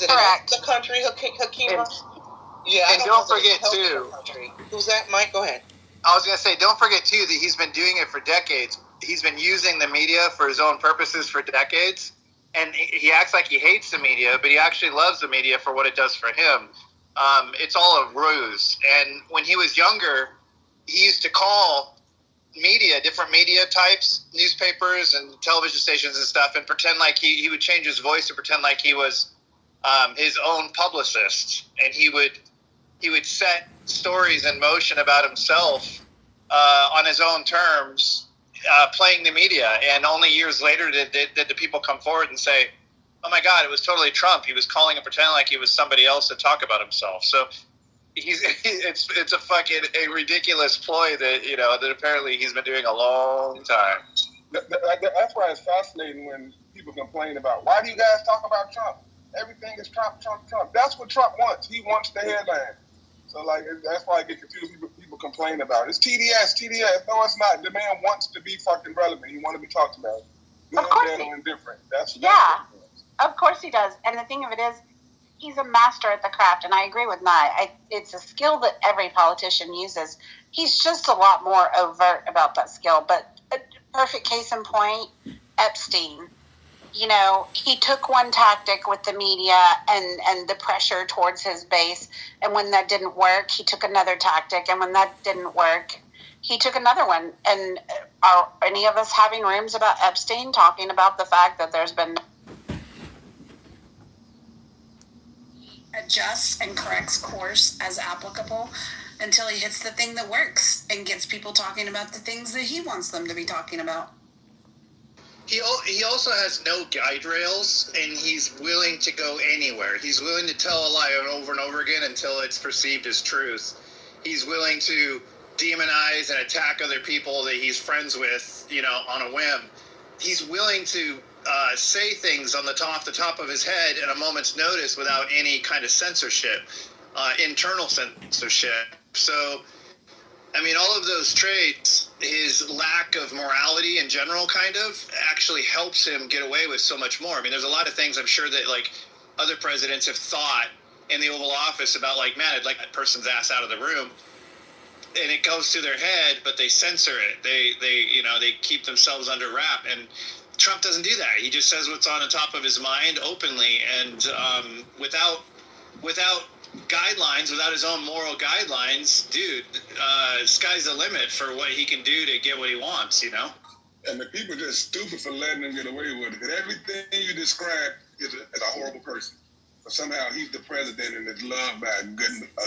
president of the country, Hakima. Yeah, and don't forget too. Who's that, Mike? Go ahead. I was going to say, don't forget too that he's been doing it for decades. He's been using the media for his own purposes for decades, and he acts like he hates the media, but he actually loves the media for what it does for him. It's all a ruse. And when he was younger, he used to call media, different media types, newspapers and television stations and stuff, and pretend like he would change his voice to pretend like he was his own publicist, and he would set stories in motion about himself on his own terms, playing the media. And only years later did the people come forward and say, oh my God, it was totally Trump. He was calling and pretending like he was somebody else to talk about himself. So it's a ridiculous ploy that apparently he's been doing a long time. That's why it's fascinating when people complain about, why do you guys talk about Trump? Everything is Trump, Trump, Trump. That's what Trump wants. He wants the headline. So, that's why I get confused. People complain about it. It's TDS. No, it's not. The man wants to be fucking relevant. He wants to be talked about. Good, bad, or indifferent. That's of course he does. And the thing of it is, he's a master at the craft. And I agree with Nye. It's a skill that every politician uses. He's just a lot more overt about that skill. But a perfect case in point, Epstein. He took one tactic with the media and the pressure towards his base. And when that didn't work, he took another tactic. And when that didn't work, he took another one. And are any of us having rooms about Epstein talking about the fact that there's been adjusts and corrects course as applicable until he hits the thing that works and gets people talking about the things that he wants them to be talking about? He also has no guide rails, and he's willing to go anywhere. He's willing to tell a lie over and over again until it's perceived as truth. He's willing to demonize and attack other people that he's friends with, on a whim. He's willing to say things off the top of his head at a moment's notice without any kind of censorship, internal censorship. So, all of those traits, his lack of morality in general actually helps him get away with so much more. There's a lot of things I'm sure that other presidents have thought in the Oval Office about man, I'd like that person's ass out of the room. And it goes through their head, but they censor it. They keep themselves under wrap. And Trump doesn't do that. He just says what's on the top of his mind openly and without guidelines, without his own moral guidelines. Dude, sky's the limit for what he can do to get what he wants, And the people are just stupid for letting him get away with it. Because everything you describe is a horrible person. But somehow he's the president and is loved by a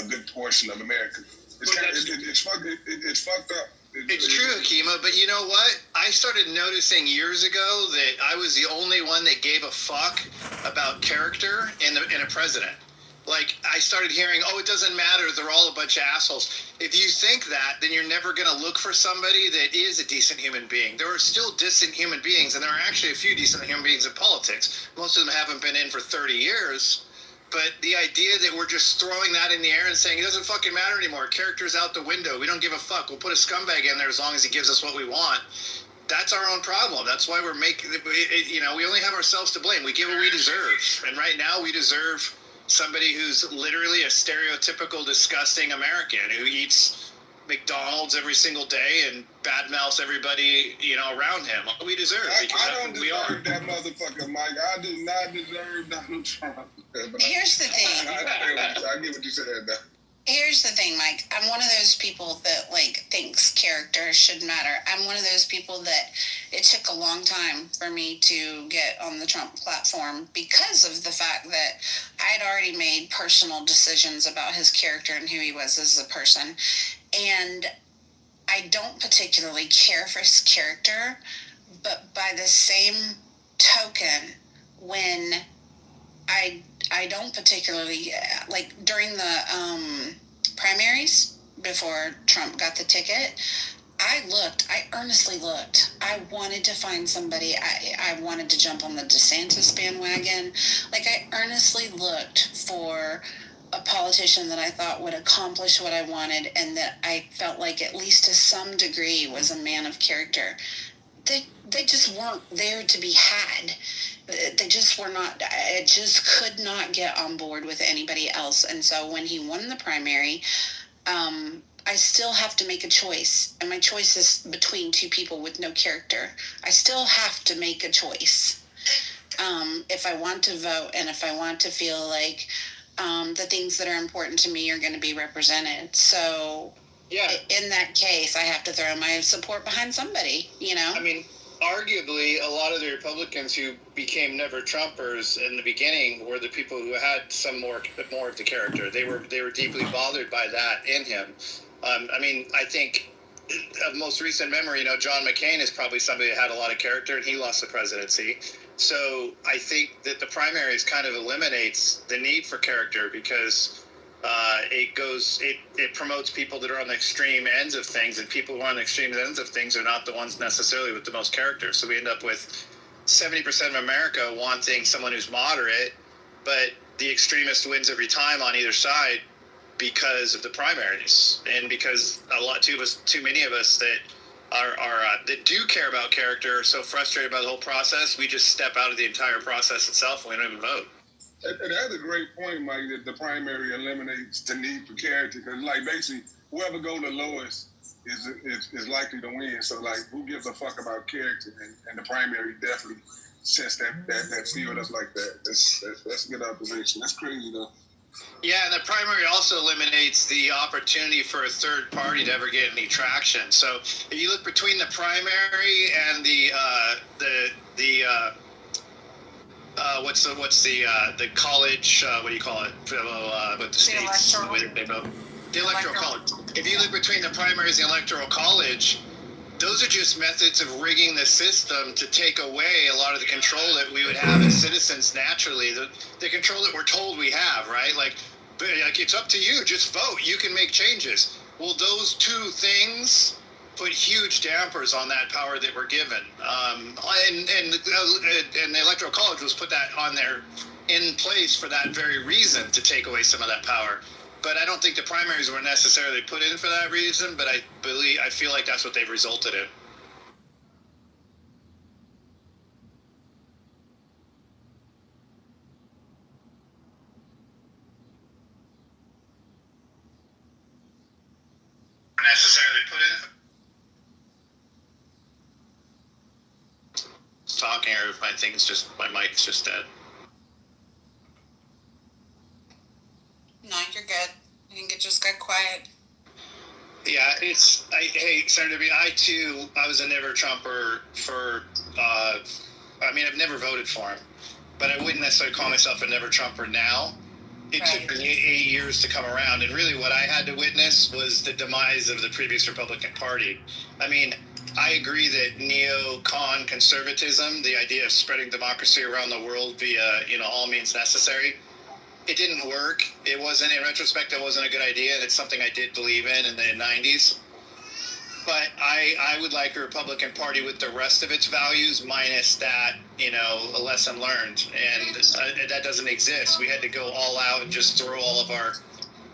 good portion of America. It's fucked up. It's true, Hakima, but you know what? I started noticing years ago that I was the only one that gave a fuck about character in a president. I started hearing, it doesn't matter, they're all a bunch of assholes. If you think that, then you're never going to look for somebody that is a decent human being. There are still decent human beings, and there are actually a few decent human beings in politics. Most of them haven't been in for 30 years. But the idea that we're just throwing that in the air and saying it doesn't fucking matter anymore, character's out the window, we don't give a fuck, we'll put a scumbag in there as long as he gives us what we want, that's our own problem. That's why we're making, we only have ourselves to blame. We get what we deserve. And right now we deserve somebody who's literally a stereotypical, disgusting American who eats McDonald's every single day and badmouths everybody, around him. We deserve because I don't deserve that motherfucker, Mike. I do not deserve Donald Trump. Here's the thing. I get what you said there. Here's the thing, Mike. I'm one of those people that thinks character should matter. I'm one of those people that it took a long time for me to get on the Trump platform because of the fact that I'd already made personal decisions about his character and who he was as a person. And I don't particularly care for his character, but by the same token, when I don't particularly, during the primaries before Trump got the ticket, I earnestly looked. I wanted to find somebody. I wanted to jump on the DeSantis bandwagon. I earnestly looked for a politician that I thought would accomplish what I wanted and that I felt like at least to some degree was a man of character. they just weren't there to be had. They just were not. I just could not get on board with anybody else. And so when he won the primary, I still have to make a choice, and my choice is between two people with no character. I still have to make a choice. If I want to vote and if I want to feel like the things that are important to me are going to be represented. So yeah, in that case, I have to throw my support behind somebody, you know? I mean, arguably, a lot of the Republicans who became never Trumpers in the beginning were the people who had some more of the character. They were deeply bothered by that in him. I mean, I think of most recent memory, John McCain is probably somebody that had a lot of character, and he lost the presidency. So I think that the primaries kind of eliminates the need for character because it promotes people that are on the extreme ends of things, and people who are on the extreme ends of things are not the ones necessarily with the most character. So we end up with 70% of America wanting someone who's moderate, but the extremist wins every time on either side because of the primaries, and because too many of us that that do care about character are so frustrated by the whole process, we just step out of the entire process itself and we don't even vote. And that's a great point, Mike, that the primary eliminates the need for character. Because, like, basically, whoever goes the lowest is likely to win. So, like, who gives a fuck about character? And the primary definitely sets that field up like that. That's a good observation. That's crazy, though. Yeah, and the primary also eliminates the opportunity for a third party to ever get any traction. So if you look between the primary and the college, what do you call it? With the states, the way they vote. The electoral college. If you look between the primaries and the electoral college, those are just methods of rigging the system to take away a lot of the control that we would have as citizens naturally. The control that we're told we have, right? Like it's up to you. Just vote. You can make changes. Well, those two things put huge dampers on that power that we're given. And the electoral college was put that on there in place for that very reason, to take away some of that power. But I don't think the primaries were necessarily put in for that reason, but I feel like that's what they've resulted in. Necessarily put in? Talking, or I think it's just my mic's just dead. No, you're good. I think it just got quiet. Yeah, hey, Senator B, I was a never Trumper for, I've never voted for him, but I wouldn't necessarily call myself a never Trumper now. It took me 8 years to come around, and really what I had to witness was the demise of the previous Republican Party. I mean, I agree that neocon conservatism, the idea of spreading democracy around the world via, all means necessary, it didn't work. It wasn't, in retrospect, it wasn't a good idea, and it's something I did believe in the 90s. But I would like a Republican Party with the rest of its values, minus that, a lesson learned. And that doesn't exist. We had to go all out and just throw all of our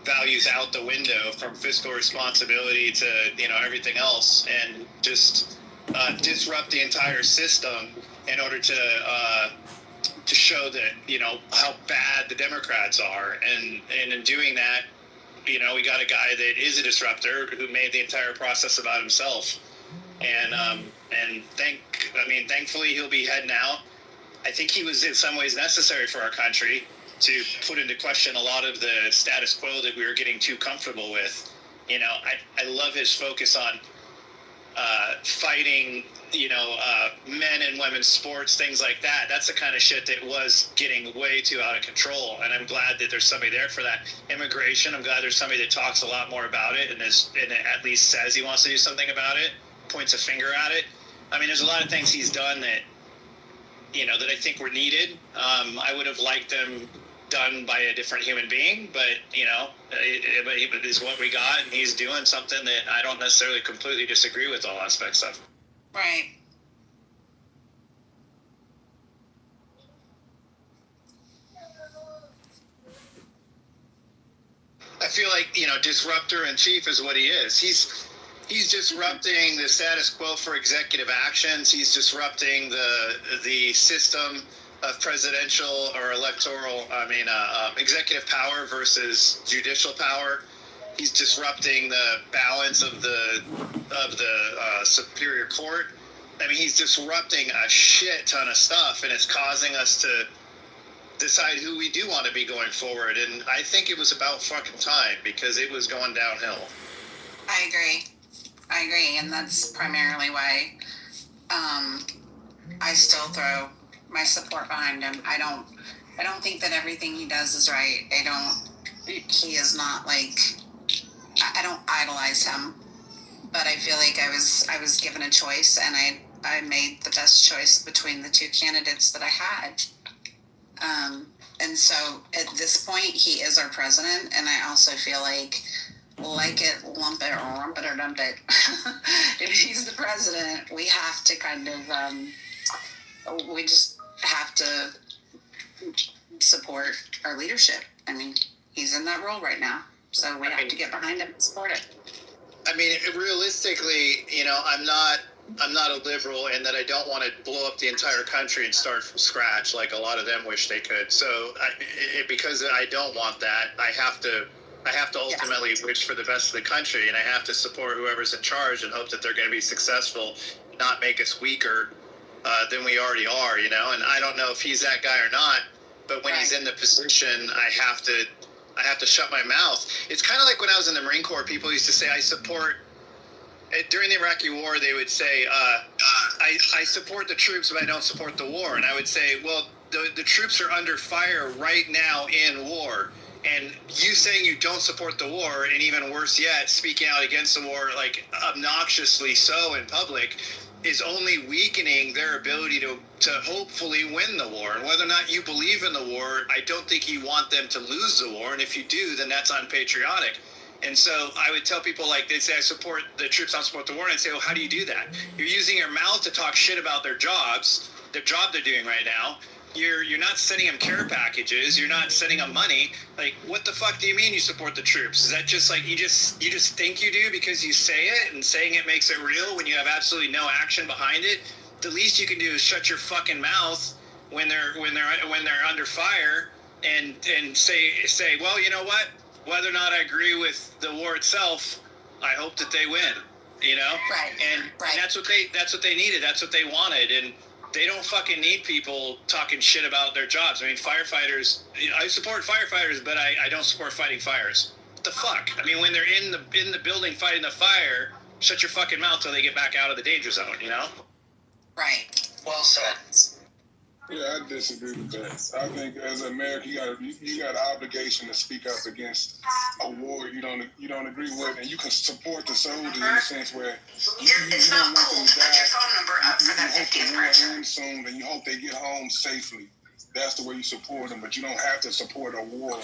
values out the window, from fiscal responsibility to, everything else, and just disrupt the entire system in order to show that, how bad the Democrats are. And in doing that, we got a guy that is a disruptor who made the entire process about himself. And thankfully he'll be heading out. I think he was in some ways necessary for our country to put into question a lot of the status quo that we were getting too comfortable with. I love his focus on fighting, men and women's sports, things like that. That's the kind of shit that was getting way too out of control. And I'm glad that there's somebody there for that. Immigration, I'm glad there's somebody that talks a lot more about it and at least says he wants to do something about it, points a finger at it. I mean, there's a lot of things he's done that, that I think were needed. I would have liked them done by a different human being, but it is what we got, and he's doing something that I don't necessarily completely disagree with all aspects of. Right. I feel like, disruptor in chief is what he is. He's disrupting the status quo for executive actions. He's disrupting the system of presidential or executive power versus judicial power. He's disrupting the balance of the Superior Court. I mean, he's disrupting a shit ton of stuff, and it's causing us to decide who we do want to be going forward. And I think it was about fucking time, because it was going downhill. I agree, and that's primarily why I still throw my support behind him. I don't think that everything he does is right. He is not like, I don't idolize him, but I feel like I was given a choice, and I made the best choice between the two candidates that I had. And so at this point, he is our president, and I also feel like it, lump it, or rump it, or dump it. If he's the president, we have to kind of, we just have to support our leadership. I mean, he's in that role right now, so we have to get behind him and support it. I mean, realistically, I'm not a liberal in that I don't want to blow up the entire country and start from scratch like a lot of them wish they could. So because I don't want that, I have to ultimately wish for the best of the country, and I have to support whoever's in charge and hope that they're going to be successful, not make us weaker than we already are, And I don't know if he's that guy or not, but when he's in the position, I have to shut my mouth. It's kind of like when I was in the Marine Corps, people used to say, I support. During the Iraqi War, they would say, I support the troops, but I don't support the war. And I would say, well, the troops are under fire right now in war. And you saying you don't support the war, and even worse yet, speaking out against the war, like obnoxiously so in public, is only weakening their ability to hopefully win the war. And whether or not you believe in the war, I don't think you want them to lose the war. And if you do, then that's unpatriotic. And so I would tell people, like, they'd say, I support the troops, I don't support the war. And I'd say, well, how do you do that? You're using your mouth to talk shit about their job they're doing right now. You're not sending them care packages. You're not sending them money. Like, what the fuck do you mean you support the troops? Is that just like you just think you do because you say it, and saying it makes it real when you have absolutely no action behind it? The least you can do is shut your fucking mouth when they're under fire and say, well, you know what? Whether or not I agree with the war itself, I hope that they win. Right. And that's what they needed. That's what they wanted. And they don't fucking need people talking shit about their jobs. I mean, firefighters. I support firefighters, but I don't support fighting fires. What the fuck? I mean, when they're in the building fighting the fire, shut your fucking mouth till they get back out of the danger zone. Right. Well said. Yeah, I disagree with that. I think as an American, you got an obligation to speak up against a war you don't agree with, and you can support the soldiers in the sense where you it's don't not want cool. them to Put die. your phone number up for that You hope 50th the war person. ends soon, and you hope they get home safely. That's the way you support them, but you don't have to support a war.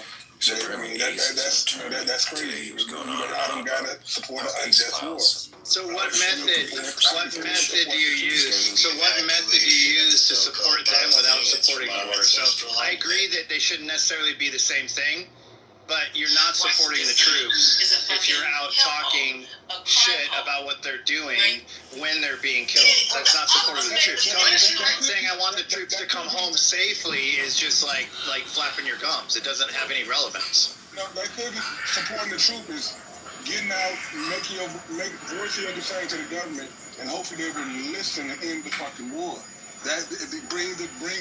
I mean, that's crazy. I don't gotta support an unjust war. So what method do you use? So what method do you use to support them without supporting the war? So I agree that they shouldn't necessarily be the same thing, but you're not supporting the troops if you're out talking shit about what they're doing when they're being killed. That's not supporting the troops. Saying I want the troops to come home safely is just like flapping your gums. It doesn't have any relevance. No, that could be supporting the troop is getting out, voicing your concern to the government, and hopefully they will listen and end the fucking war. That bring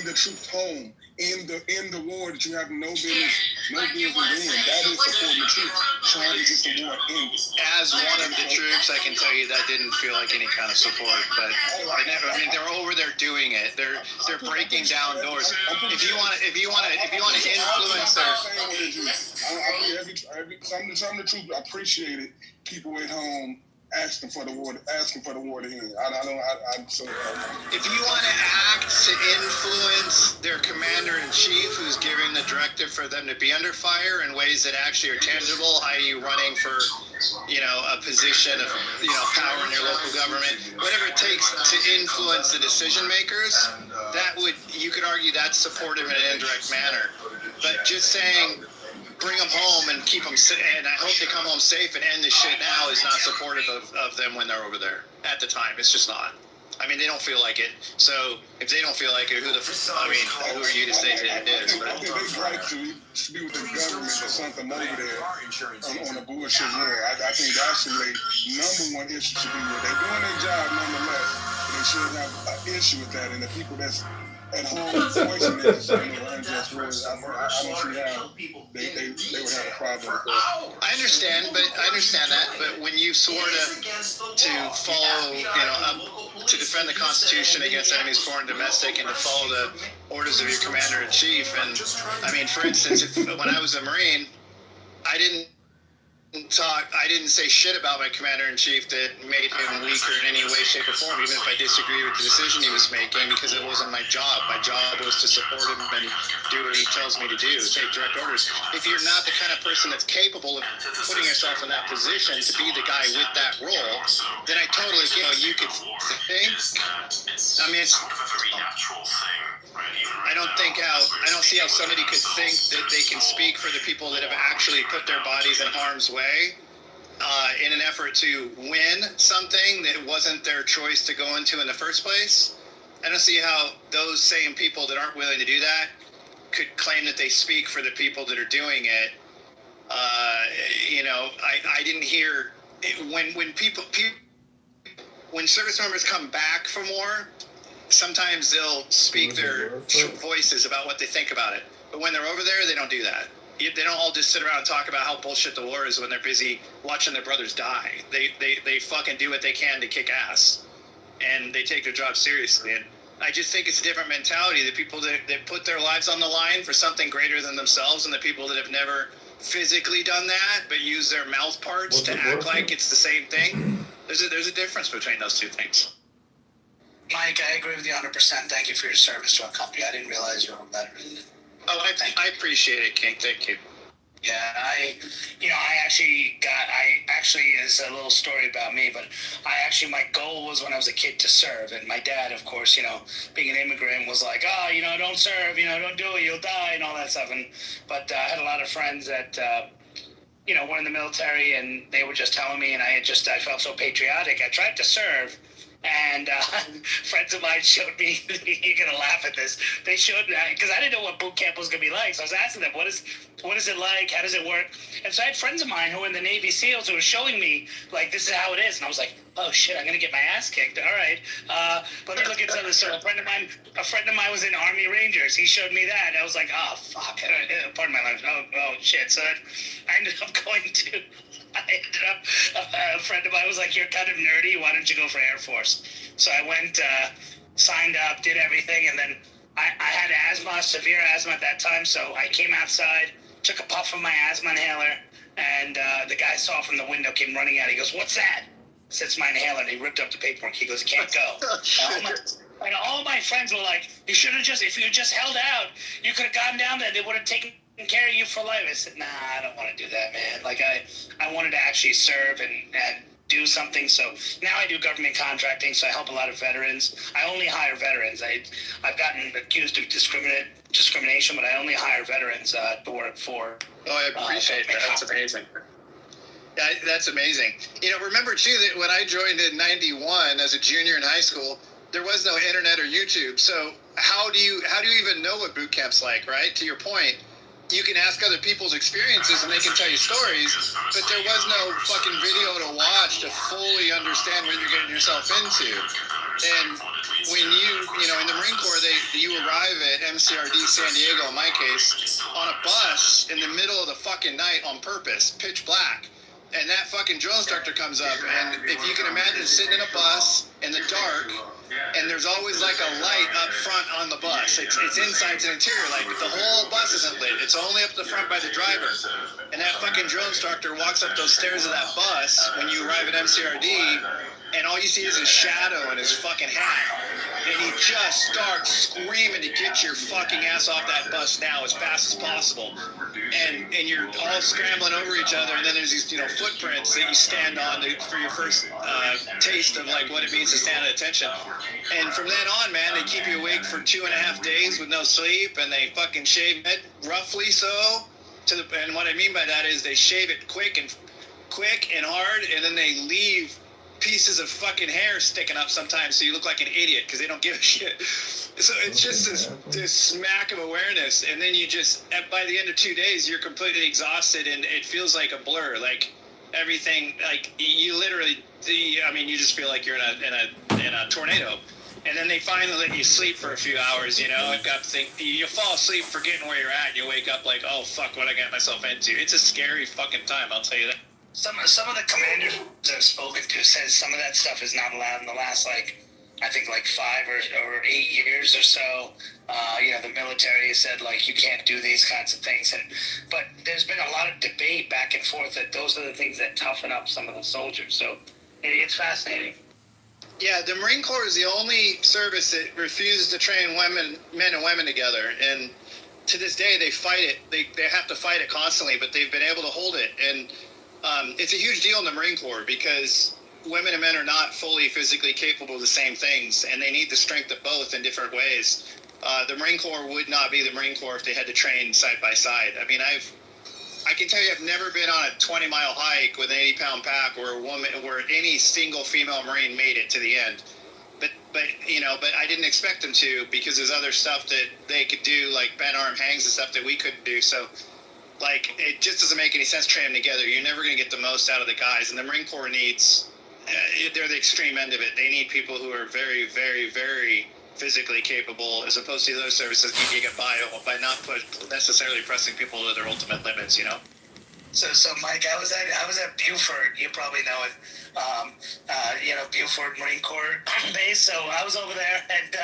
the troops home in the war that you have no business in. That is supporting the troops, trying to get the war ended. As one of the troops, I can tell you that didn't feel like any kind of support. But they're over there doing it. They're breaking down doors. If you want to influence their. Some of the troops appreciate it. People at home asking for the war to end. If you want to act to influence their commander-in-chief, who's giving the directive for them to be under fire in ways that actually are tangible, i.e. running for, a position of, power in your local government, whatever it takes to influence the decision makers, you could argue that's supportive in an indirect manner. But just saying bring them home and keep them safe, and I hope they come home safe and end this shit now is not supportive of them when they're over there at the time. It's just not. I mean, they don't feel like it. So if they don't feel like it, who are you to say that it is? I think they right to be with the government or something over there on a bullshit war. I think that's the number one issue should be with. They're doing their job nonetheless, but they should have an issue with that. And the people that's at home voicing it unjust words, I don't see how they would have a problem with that. I understand that. But when you swore to follow, to defend the Constitution against enemies, foreign and domestic, and to follow the orders of your commander-in-chief, and I mean, for instance, when I was a Marine, I didn't say shit about my commander-in-chief that made him weaker in any way, shape, or form, even if I disagree with the decision he was making, because it wasn't my job. My job was to support him and do what he tells me to do, take direct orders. If you're not the kind of person that's capable of putting yourself in that position to be the guy with that role, then I totally get how you could think. I mean, I don't see how somebody could think that they can speak for the people that have actually put their bodies in harm's way in an effort to win something that wasn't their choice to go into in the first place. I don't see how those same people that aren't willing to do that could claim that they speak for the people that are doing it. I didn't hear when service members come back from war, sometimes they'll speak their voices about what they think about it. But when they're over there, they don't do that. They don't all just sit around and talk about how bullshit the war is when they're busy watching their brothers die. They fucking do what they can to kick ass. And they take their job seriously. And I just think it's a different mentality. The people that put their lives on the line for something greater than themselves, and the people that have never physically done that but use their mouth parts to act like it's the same thing. There's a difference between those two things. Mike, I agree with you 100%. Thank you for your service to our company. I didn't realize you were a veteran. Oh, I appreciate it, King. Thank you. Yeah, I actually, it's a little story about me, but my goal was when I was a kid to serve. And my dad, of course, being an immigrant was like, don't serve, don't do it, you'll die and all that stuff. But I had a lot of friends that, were in the military, and they were just telling me, and I felt so patriotic. I tried to serve. And friends of mine showed me, you're going to laugh at this, they showed me, because I didn't know what boot camp was going to be like, so I was asking them, what is it like, how does it work? And so I had friends of mine who were in the Navy SEALs who were showing me, like, this is how it is, and I was like, oh shit, I'm going to get my ass kicked, all right, let me look at some of this. So a friend of mine was in Army Rangers, he showed me that, and I was like, oh fuck, pardon my language, oh shit, so I ended up going to... a friend of mine was like, you're kind of nerdy, why don't you go for Air Force? So I went, signed up, did everything, and then I had asthma, severe asthma at that time, so I came outside, took a puff of my asthma inhaler, and the guy saw from the window, came running out, he goes, what's that? I said, it's my inhaler, and he ripped up the paperwork, he goes, you can't go. And all my friends were like, you should have if you just held out, you could have gone down there, they would have taken care of you for life. I said, nah, I don't want to do that, man. Like, I wanted to actually serve and do something. So now I do government contracting, so I help a lot of veterans. I only hire veterans. I've gotten accused of discrimination, but I only hire veterans to work for. Oh, I appreciate that. That's amazing. Yeah, that's amazing. Remember, too, that when I joined in 91 as a junior in high school, there was no internet or YouTube. So how do you even know what boot camp's like, right? To your point, you can ask other people's experiences and they can tell you stories, but there was no fucking video to watch to fully understand what you're getting yourself into. And when in the Marine Corps, you arrive at MCRD San Diego, in my case, on a bus in the middle of the fucking night on purpose, pitch black. And that fucking drill instructor comes up, and if you can imagine sitting in a bus in the dark, and there's always like a light up front on the bus. It's inside to interior light, but the whole bus isn't lit. It's only up the front by the driver. And that fucking drill instructor walks up those stairs of that bus when you arrive at MCRD, and all you see is his shadow and his fucking hat. And he just starts screaming to get your fucking ass off that bus now as fast as possible. And you're all scrambling over each other, and then there's these footprints that you stand on for your first taste of like what it means to stand at attention. And from then on, man, they keep you awake for 2.5 days with no sleep, and they fucking shave it roughly so. and what I mean by that is they shave it quick and hard, and then they leave pieces of fucking hair sticking up sometimes, so you look like an idiot because they don't give a shit. So it's just this smack of awareness, and then you just by the end of 2 days you're completely exhausted, and it feels like a blur. Like everything, like you literally, you just feel like you're in a tornado. And then they finally let you sleep for a few hours, you know. You fall asleep forgetting where you're at, and you wake up like, oh fuck, what I got myself into. It's a scary fucking time, I'll tell you that. Some of the commanders I've spoken to says some of that stuff is not allowed in the last, I think 5 or 8 years or so. The military said, you can't do these kinds of things. But there's been a lot of debate back and forth that those are the things that toughen up some of the soldiers. So it's fascinating. Yeah, the Marine Corps is the only service that refuses to train men and women together. And to this day, they fight it. They have to fight it constantly, but they've been able to hold it. And it's a huge deal in the Marine Corps because women and men are not fully physically capable of the same things, and they need the strength of both in different ways. The Marine Corps would not be the Marine Corps if they had to train side by side. I mean, I can tell you I've never been on a 20-mile hike with an 80-pound pack where any single female Marine made it to the end. But I didn't expect them to, because there's other stuff that they could do, like bent arm hangs and stuff that we couldn't do. So it just doesn't make any sense to train them together. You're never going to get the most out of the guys. And the Marine Corps needs, they're the extreme end of it. They need people who are very, very, very physically capable, as opposed to the other services you can get by not necessarily pressing people to their ultimate limits, you know? So Mike, I was at Buford. You probably know it. Buford Marine Corps base. So I was over there, and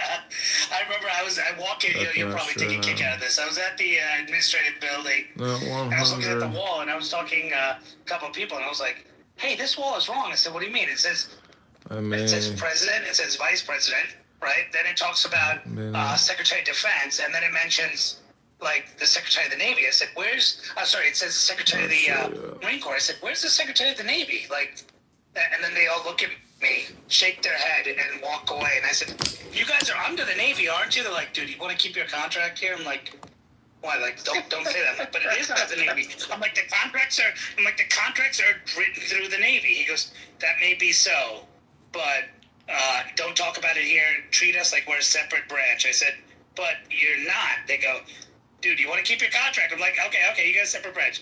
I remember I walked in. You'll probably take a kick out of this. I was at the administrative building, and I was looking at the wall, and I was talking a couple of people, and I was like, "Hey, this wall is wrong." I said, "What do you mean?" It says president. It says vice president, right? Then it talks about Secretary of Defense, and then it mentions the Secretary of the Navy. I said, it says Secretary of the Marine Corps. I said, where's the Secretary of the Navy? And then they all look at me, shake their head, and walk away. And I said, you guys are under the Navy, aren't you? They're like, dude, you want to keep your contract here? I'm like, why? Don't say that. I'm like, but it is under the Navy. I'm like, the contracts are written through the Navy. He goes, that may be so, but don't talk about it here. Treat us like we're a separate branch. I said, but you're not. They go, dude, you want to keep your contract? I'm like, okay, you got a separate branch.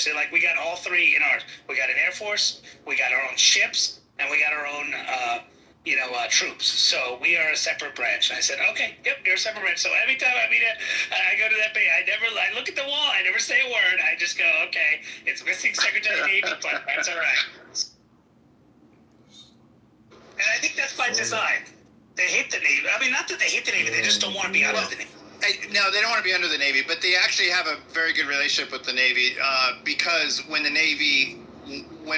They're like, we got all three in ours. We got an Air Force, we got our own ships, and we got our own, troops. So we are a separate branch. And I said, okay, yep, you're a separate branch. So every time I go to that base, I look at the wall, I never say a word. I just go, okay, it's missing Secretary of the Navy, but that's all right. And I think that's by design. They hate the Navy. I mean, not that they hate the Navy, they just don't want to be under the Navy. No, they don't want to be under the Navy, but they actually have a very good relationship with the Navy because when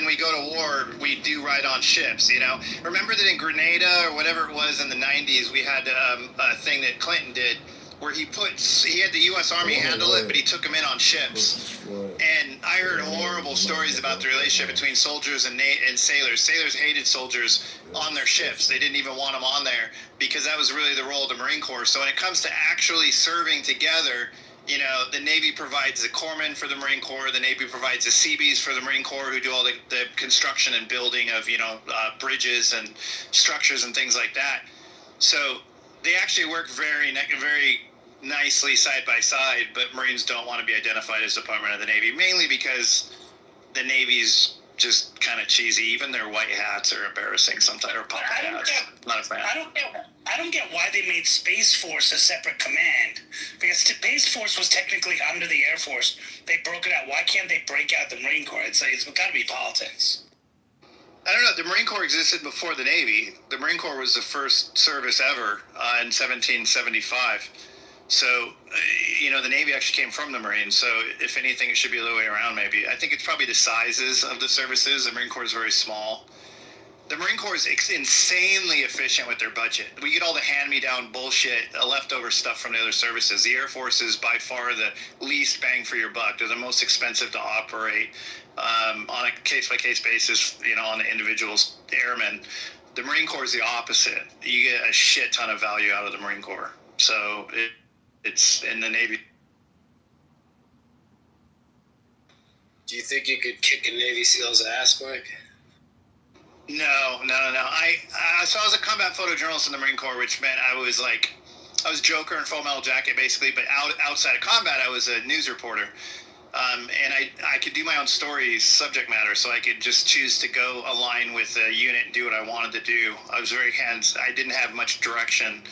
we go to war, we do ride on ships, you know. Remember that in Grenada or whatever it was in the 90s, we had a thing that Clinton did where he had the U.S. Army handle it, but he took them in on ships. And I heard horrible stories about the relationship between soldiers and sailors. Sailors hated soldiers on their ships. They didn't even want them on there because that was really the role of the Marine Corps. So when it comes to actually serving together, you know, the Navy provides the corpsmen for the Marine Corps. The Navy provides the Seabees for the Marine Corps, who do all the construction and building of, bridges and structures and things like that. So they actually work very, very nicely side by side, but Marines don't want to be identified as Department of the Navy, mainly because the Navy's just kind of cheesy. Even their white hats are embarrassing sometimes, or pop hats. Not a fan. I don't get why they made Space Force a separate command, because Space Force was technically under the Air Force. They broke it out. Why can't they break out the Marine Corps? It's got to be politics. I don't know. The Marine Corps existed before the Navy. The Marine Corps was the first service ever in 1775. So, the Navy actually came from the Marines. So, if anything, it should be the other way around, maybe. I think it's probably the sizes of the services. The Marine Corps is very small. The Marine Corps is insanely efficient with their budget. We get all the hand-me-down bullshit, leftover stuff from the other services. The Air Force is by far the least bang for your buck. They're the most expensive to operate on a case-by-case basis, on the individual's airmen. The Marine Corps is the opposite. You get a shit ton of value out of the Marine Corps. So it's in the Navy. Do you think you could kick a Navy SEAL's ass, Mike? No. So I was a combat photojournalist in the Marine Corps, which meant I was Joker in Full Metal Jacket, basically. But outside of combat, I was a news reporter. And I could do my own stories, subject matter, so I could just choose to go align with a unit and do what I wanted to do. I was I didn't have much direction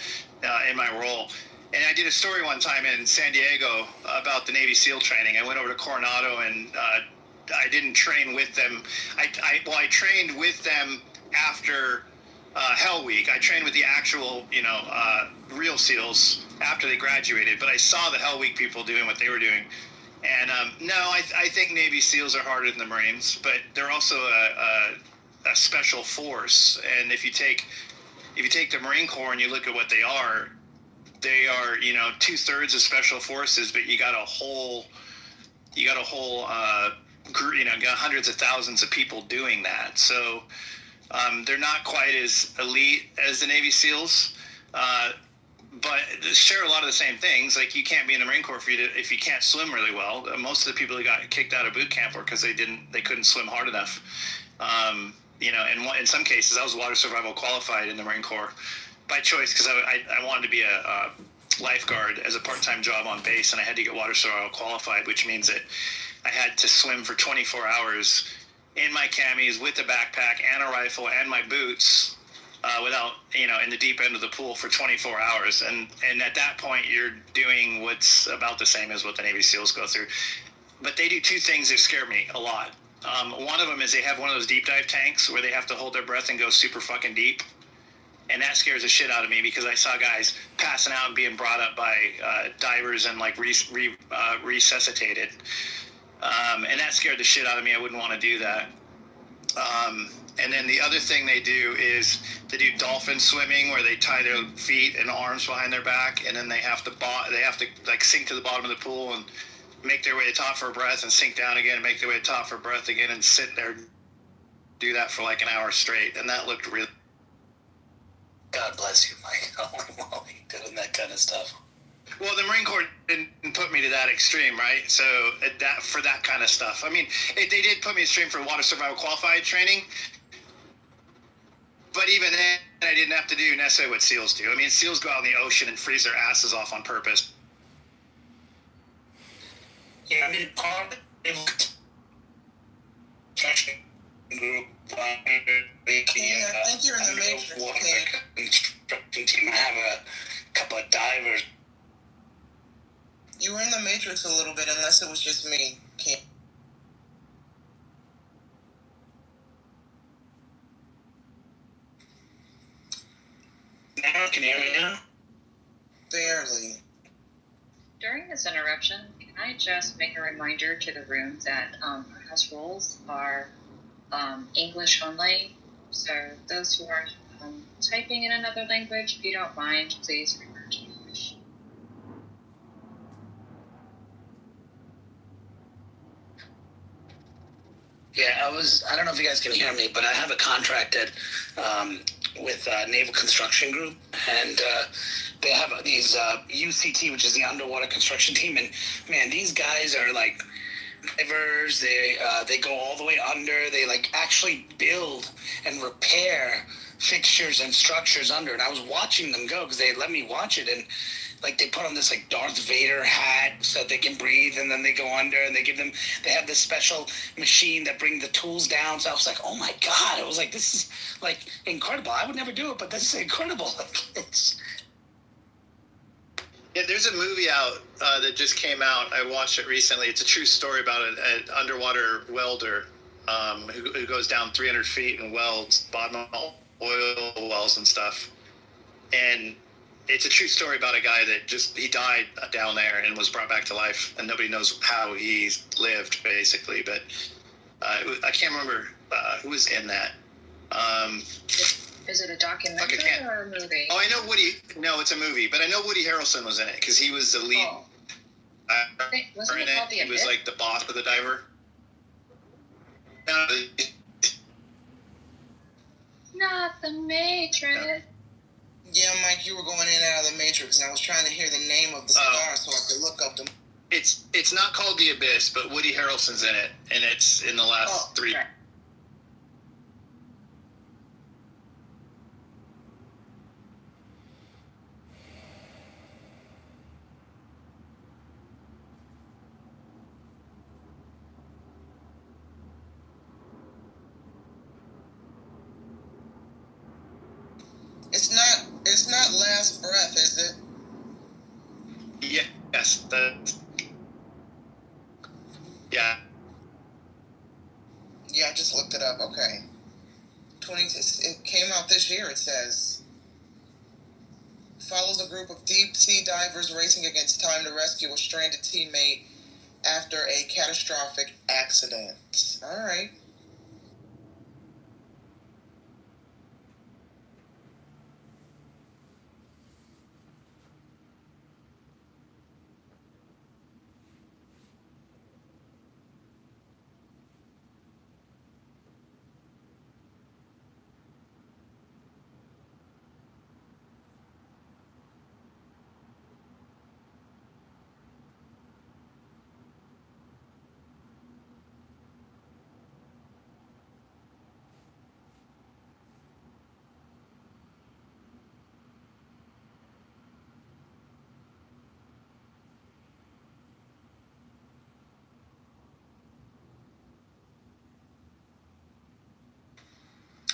in my role. And I did a story one time in San Diego about the Navy SEAL training. I went over to Coronado and I didn't train with them. I trained with them after Hell Week. I trained with the actual, real SEALs after they graduated, but I saw the Hell Week people doing what they were doing. And I think Navy SEALs are harder than the Marines, but they're also a special force. And if you take the Marine Corps and you look at what they are 2/3 of special forces, but you got a whole group, got hundreds of thousands of people doing that. So they're not quite as elite as the Navy SEAls. But share a lot of the same things. Like, you can't be in the Marine Corps if you can't swim really well. Most of the people who got kicked out of boot camp were because they couldn't swim hard enough. And in some cases, I was water survival qualified in the Marine Corps by choice because I wanted to be a lifeguard as a part-time job on base, and I had to get water survival qualified, which means that I had to swim for 24 hours in my camis with a backpack and a rifle and my boots. Without, in the deep end of the pool for 24 hours. And at that point, you're doing what's about the same as what the Navy SEALs go through. But they do two things that scare me a lot. One of them is they have one of those deep dive tanks where they have to hold their breath and go super fucking deep. And that scares the shit out of me because I saw guys passing out and being brought up by divers and resuscitated. And that scared the shit out of me. I wouldn't want to do that. And then the other thing they do is they do dolphin swimming, where they tie their feet and arms behind their back, and then they have to sink to the bottom of the pool and make their way to the top for a breath, and sink down again and make their way to the top for a breath again, and sit there, do that for like an hour straight, and that looked really. God bless you, Mike. Holy moly, doing that kind of stuff. Well, the Marine Corps didn't put me to that extreme, right? So for that kind of stuff, I mean, they did put me extreme for water survival qualified training. But even then, I didn't have to do necessarily what SEALs do. I mean, SEAls go out in the ocean and freeze their asses off on purpose. Yeah, I mean, part of the group, I think you're in the Matrix. Construction team. I have a couple of divers. You were in the Matrix a little bit, unless it was just me, Ken. Now, can you hear me now? Barely. During this interruption, can I just make a reminder to the room that house rules are English only. So those who are typing in another language, if you don't mind, please refer to English. Yeah, I don't know if you guys can hear me, but I have a contract with Naval Construction Group, and they have these UCT, which is the underwater construction team, and man, these guys are like divers. They go all the way under. They like actually build and repair fixtures and structures under, and I was watching them go because they let me watch it, and like they put on this like Darth Vader hat so that they can breathe, and then they go under, and they have this special machine that brings the tools down. So I was like, oh my God, it was like, this is like incredible. I would never do it, but this is incredible. Yeah, there's a movie out that just came out. I watched it recently. It's a true story about an underwater welder who goes down 300 feet and welds bottom oil wells and stuff. And it's a true story about a guy that he died down there and was brought back to life, and nobody knows how he lived, basically. But I can't remember who was in that. Is it a documentary or a movie? Oh, I know Woody. No, it's a movie, but I know Woody Harrelson was in it because he was the lead. Wasn't it called The He was like the boss of the diver. Not the Matrix. Yeah, Mike, you were going in and out of the Matrix, and I was trying to hear the name of the star so I could look up the. It's not called The Abyss, but Woody Harrelson's in it, and it's in the last 3. Right. It's not Last Breath, is Yeah, yes, yeah. Yeah, I just looked it up. Okay. It came out this year, it says. Follows a group of deep-sea divers racing against time to rescue a stranded teammate after a catastrophic accident. All right.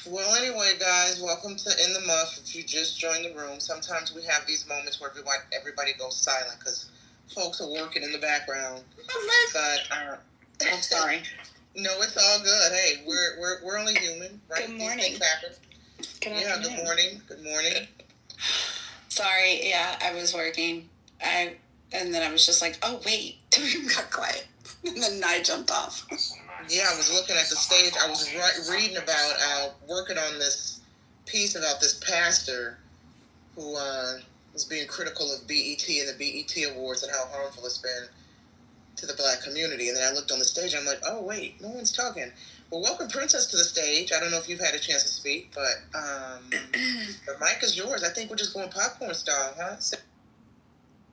Well, anyway, guys, welcome to In the Muff. If you just joined the room, sometimes we have these moments where everybody goes silent because folks are working in the background. But I'm sorry. No, it's all good. Hey, we're only human, right? Good morning. These things happen. Good morning. Good morning. Sorry, yeah, I was working. And then I was just like, oh wait, the room got quiet, and then I jumped off. Yeah, I was looking at the stage. I was reading about working on this piece about this pastor who was being critical of BET and the BET Awards and how harmful it's been to the Black community. And then I looked on the stage and I'm like, oh, wait, no one's talking. Well, welcome Princess to the stage. I don't know if you've had a chance to speak, but the mic is yours. I think we're just going popcorn style, huh?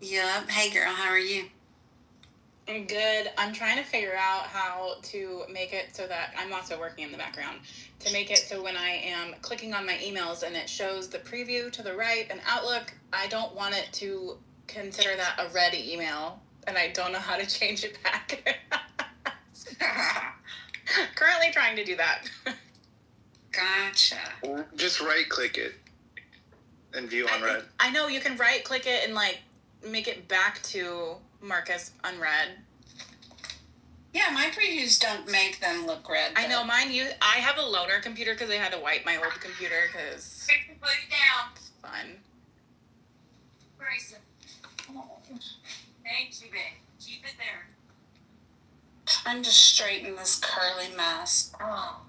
Yep. Hey, girl, how are you? I'm good. I'm trying to figure out how to make it so that I'm also working in the background to make it so when I am clicking on my emails and it shows the preview to the right and Outlook, I don't want it to consider that a read email, and I don't know how to change it back. Currently trying to do that. Gotcha. Just right click it and view on read. I know you can right click it and like make it back to Marcus unread. Yeah, my previews don't make them look red. I know mine. I have a loaner computer because I had to wipe my old computer because put it down. It's fun. Grayson. Oh. Thank you, babe. Keep it there. Trying to straighten this curly mess. Oh.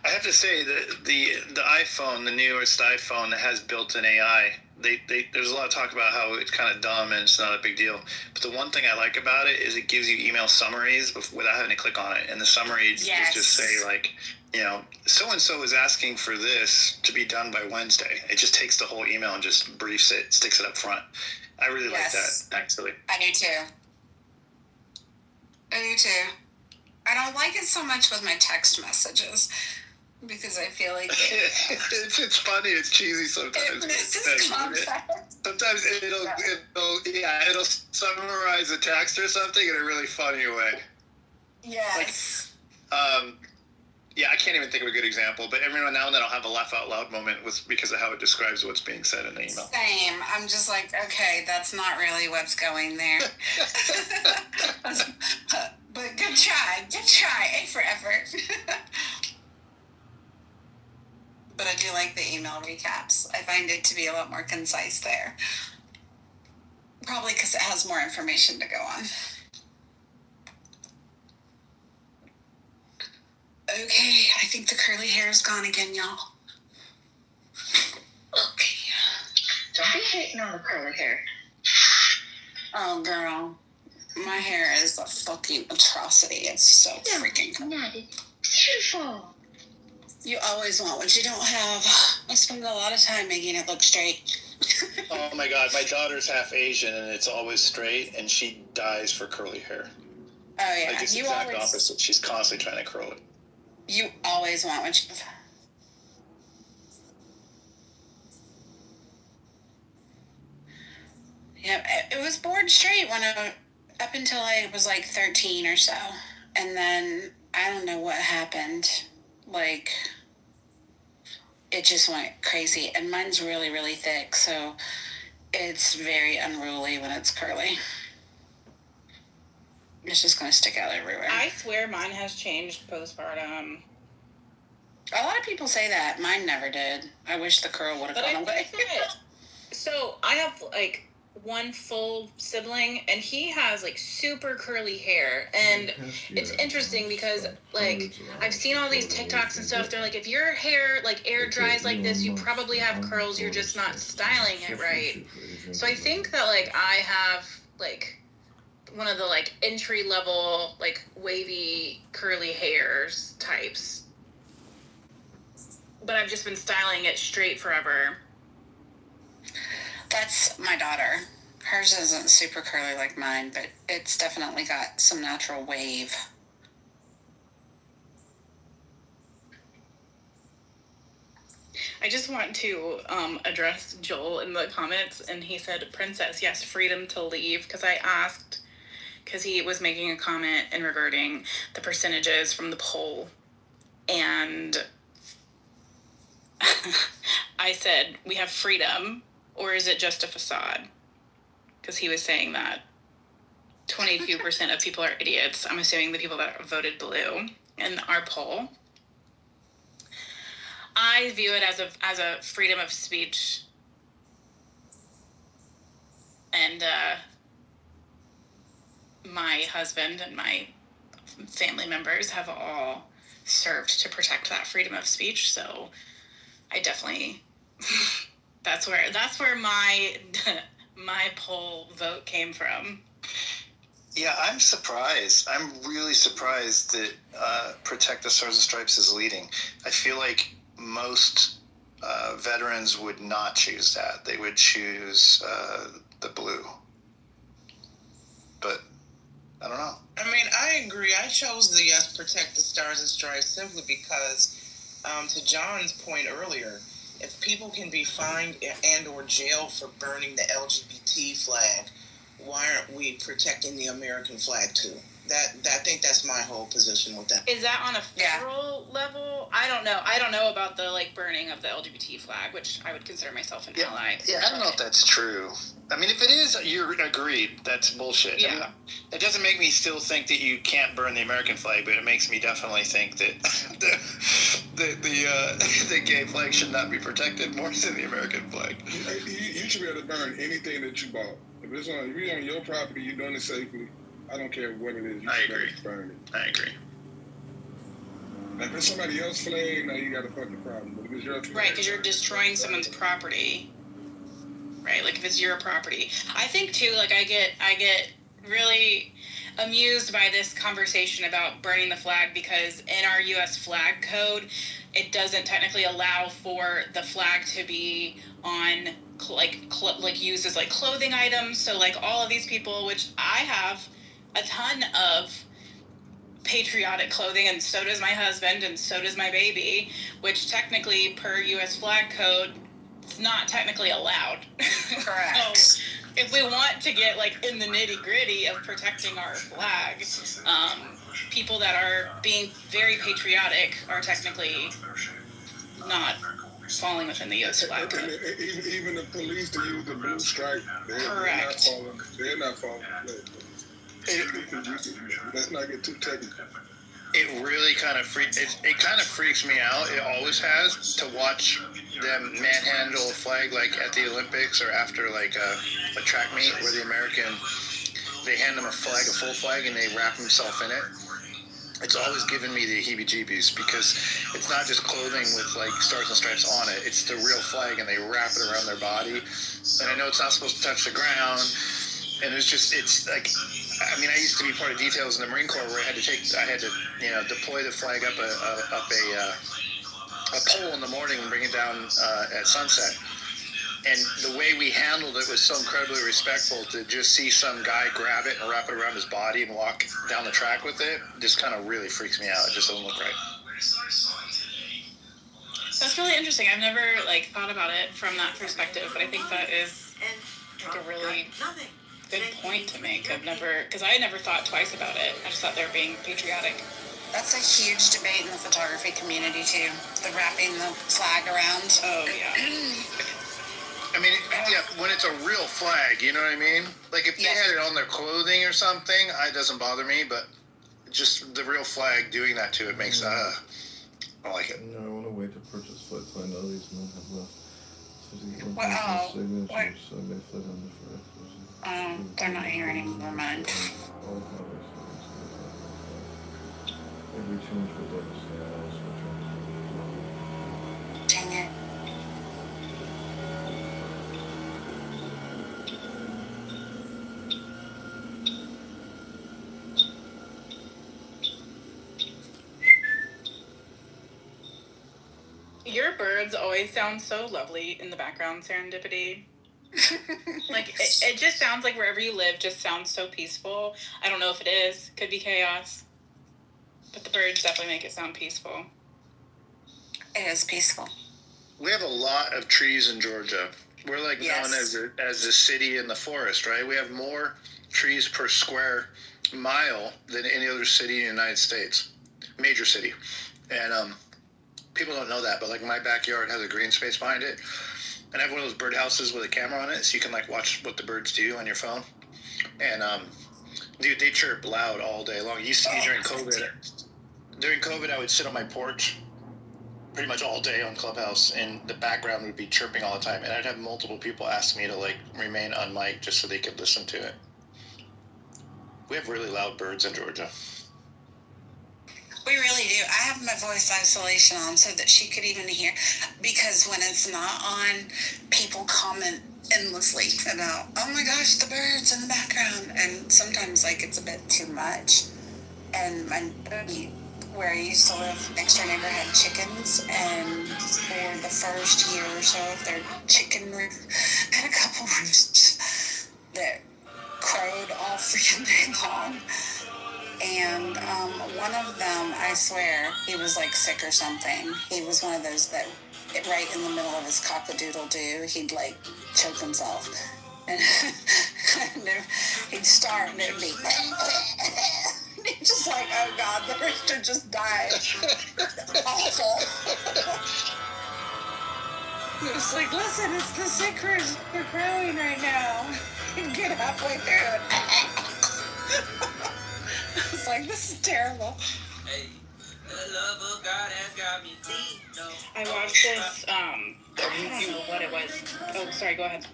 I have to say that the iPhone, the newest iPhone, has built-in AI. There's a lot of talk about how it's kind of dumb and it's not a big deal. But the one thing I like about it is it gives you email summaries without having to click on it. And the summaries just say like, so-and-so is asking for this to be done by Wednesday. It just takes the whole email and just briefs it, sticks it up front. I really like that, actually. I do too. I don't like it so much with my text messages because I feel like it's funny. It's cheesy sometimes. It misses context. Sometimes it'll summarize a text or something in a really funny way. Yes. I can't even think of a good example, but every now and then I'll have a laugh out loud moment because of how it describes what's being said in the email. Same. I'm just like, okay, that's not really what's going there. But good try. A for effort. But I do like the email recaps. I find it to be a lot more concise there. Probably because it has more information to go on. Okay, I think the curly hair is gone again, y'all. Okay. Don't be hating on the curly hair. Oh, girl. My hair is a fucking atrocity. It's so freaking cool. Beautiful. You always want what you don't have. I spend a lot of time making it look straight. Oh my God, my daughter's half Asian and it's always straight, and she dies for curly hair. Oh yeah, Like it's the exact opposite. She's constantly trying to curl it. You always want what you... Yeah, it was bored straight up until I was like 13 or so. And then I don't know what happened. Like, it just went crazy. And mine's really, really thick, so it's very unruly when it's curly. It's just going to stick out everywhere. I swear mine has changed postpartum. A lot of people say that. Mine never did. I wish the curl would have gone away. So I have like one full sibling, and he has like super curly hair, and it's interesting because like I've seen all these TikToks and stuff. They're like, if your hair like air dries like this, you probably have curls. You're just not styling it right. So I think that like I have like one of the like entry level like wavy curly hairs types, but I've just been styling it straight forever. That's my daughter. Hers isn't super curly like mine, but it's definitely got some natural wave. I just want to address Joel in the comments, and he said, Princess, yes, freedom to leave, because I asked, because he was making a comment in regarding the percentages from the poll, and I said, we have freedom, or is it just a facade? Because he was saying that 22% of people are idiots. I'm assuming the people that voted blue in our poll. I view it as a freedom of speech, and my husband and my family members have all served to protect that freedom of speech. So I definitely that's where my poll vote came from. Yeah, I'm surprised. I'm really surprised that Protect the Stars and Stripes is leading. I feel like most veterans would not choose that. They would choose the blue. But I don't know. I mean, I agree. I chose the Protect the Stars and Stripes simply because, to John's point earlier, if people can be fined and or jailed for burning the LGBT flag, why aren't we protecting the American flag too? I think that's my whole position with that. Is that on a federal level? I don't know. I don't know about the like burning of the LGBT flag, which I would consider myself an ally. Yeah, I don't know if that's true. I mean, if it is, you're agreed. That's bullshit. Yeah. I mean, it doesn't make me still think that you can't burn the American flag, but it makes me definitely think that the gay flag should not be protected more than the American flag. You should be able to burn anything that you bought. If it's on your property, you're doing it safely. I don't care what it is. You should be able to burn it. I agree. If it's somebody else's flag, now you got a fucking problem. But if it's your flag, right, because you're destroying someone's property. Right, like if it's your property. I think too, like I get really amused by this conversation about burning the flag because in our U.S. flag code, it doesn't technically allow for the flag to be on like used as like clothing items. So like all of these people, which I have a ton of patriotic clothing, and so does my husband, and so does my baby, which technically per U.S. flag code, it's not technically allowed. Correct. So if we want to get like in the nitty gritty of protecting our flag, people that are being very patriotic are technically not falling within the U.S. flag code. Even the police to use the blue stripe, Correct. They're not falling. Let's not get too technical. It really kind of freaks me out. It always has to watch them manhandle a flag like at the Olympics or after like a track meet where they hand them a full flag, and they wrap themselves in it. It's always given me the heebie-jeebies because it's not just clothing with like stars and stripes on it. It's the real flag, and they wrap it around their body. And I know it's not supposed to touch the ground. And it's like, I mean, I used to be part of details in the Marine Corps where I had to deploy the flag up a pole in the morning and bring it down at sunset. And the way we handled it was so incredibly respectful. To just see some guy grab it and wrap it around his body and walk down the track with it just kind of really freaks me out. It just doesn't look right. That's really interesting. I've never thought about it from that perspective, but I think that is a really good point to make. Because I had never thought twice about it. I just thought they were being patriotic. That's a huge debate in the photography community too. The wrapping the flag around. Oh yeah. I mean, yeah, when it's a real flag, you know what I mean? Like if they had it on their clothing or something, it doesn't bother me. But just the real flag doing that to it makes I don't like it. No, I want to wait to purchase flights. I know these men have left. So Wow. signatures, so I may fly down there for They're not here anymore, man. Every change for those. Dang it. Your birds always sound so lovely in the background, Serendipity. It just sounds like wherever you live just sounds so peaceful. I don't know if it is. Could be chaos. But the birds definitely make it sound peaceful. It is peaceful. We have a lot of trees in Georgia. We're known as the city in the forest, right? We have more trees per square mile than any other city in the United States. Major city. And people don't know that, but my backyard has a green space behind it. And I have one of those bird houses with a camera on it, so you can watch what the birds do on your phone. And dude, they chirp loud all day long. You used to during COVID. During COVID, I would sit on my porch pretty much all day on Clubhouse, and the background would be chirping all the time. And I'd have multiple people ask me to remain unmiked just so they could listen to it. We have really loud birds in Georgia. We really do. I have my voice isolation on so that she could even hear, because when it's not on, people comment endlessly about, oh my gosh, the birds in the background. And sometimes it's a bit too much. And where I used to live, next door neighbor had chickens, and for the first year or so of their chicken roost, had a couple roosts that crowed all freaking day long. And one of them, I swear, he was sick or something. He was one of those that right in the middle of his cock-a-doodle-doo, he'd choke himself. And he'd start and it'd be he's just oh God, the rooster just died. Awful. He was listen, it's the sick rooster. They're crowing right now. He'd get halfway through it. I was this is terrible. Hey, the love of God has got me deep. No. I watched this, I don't know what it was. Oh, sorry, go ahead.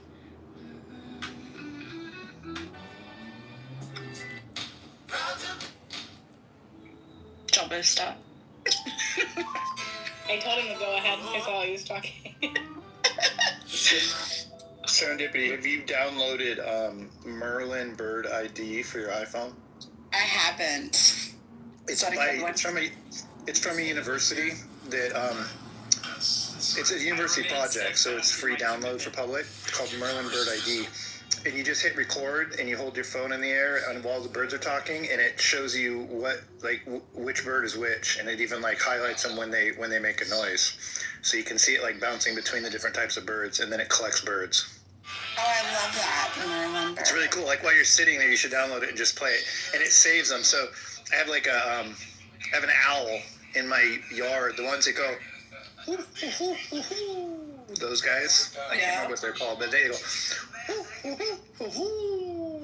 Jumbo, stop. I told him to go ahead because while he was talking. Serendipity, have you downloaded Merlin Bird ID for your iPhone? I haven't. It's from a university that it's a university project, so it's free download for public. It's called Merlin Bird ID, and you just hit record and you hold your phone in the air and while the birds are talking, and it shows you which bird is which, and it even highlights them when they make a noise, so you can see it bouncing between the different types of birds, and then it collects birds. Oh, I love that, Merlin Bird. It's really cool. While you're sitting there, you should download it and just play it, and it saves them. So I have I have an owl in my yard. The ones that go, hoo, hoo, hoo, hoo, hoo. Those guys. I can't remember what they're called, but they go, hoo, hoo, hoo, hoo, hoo.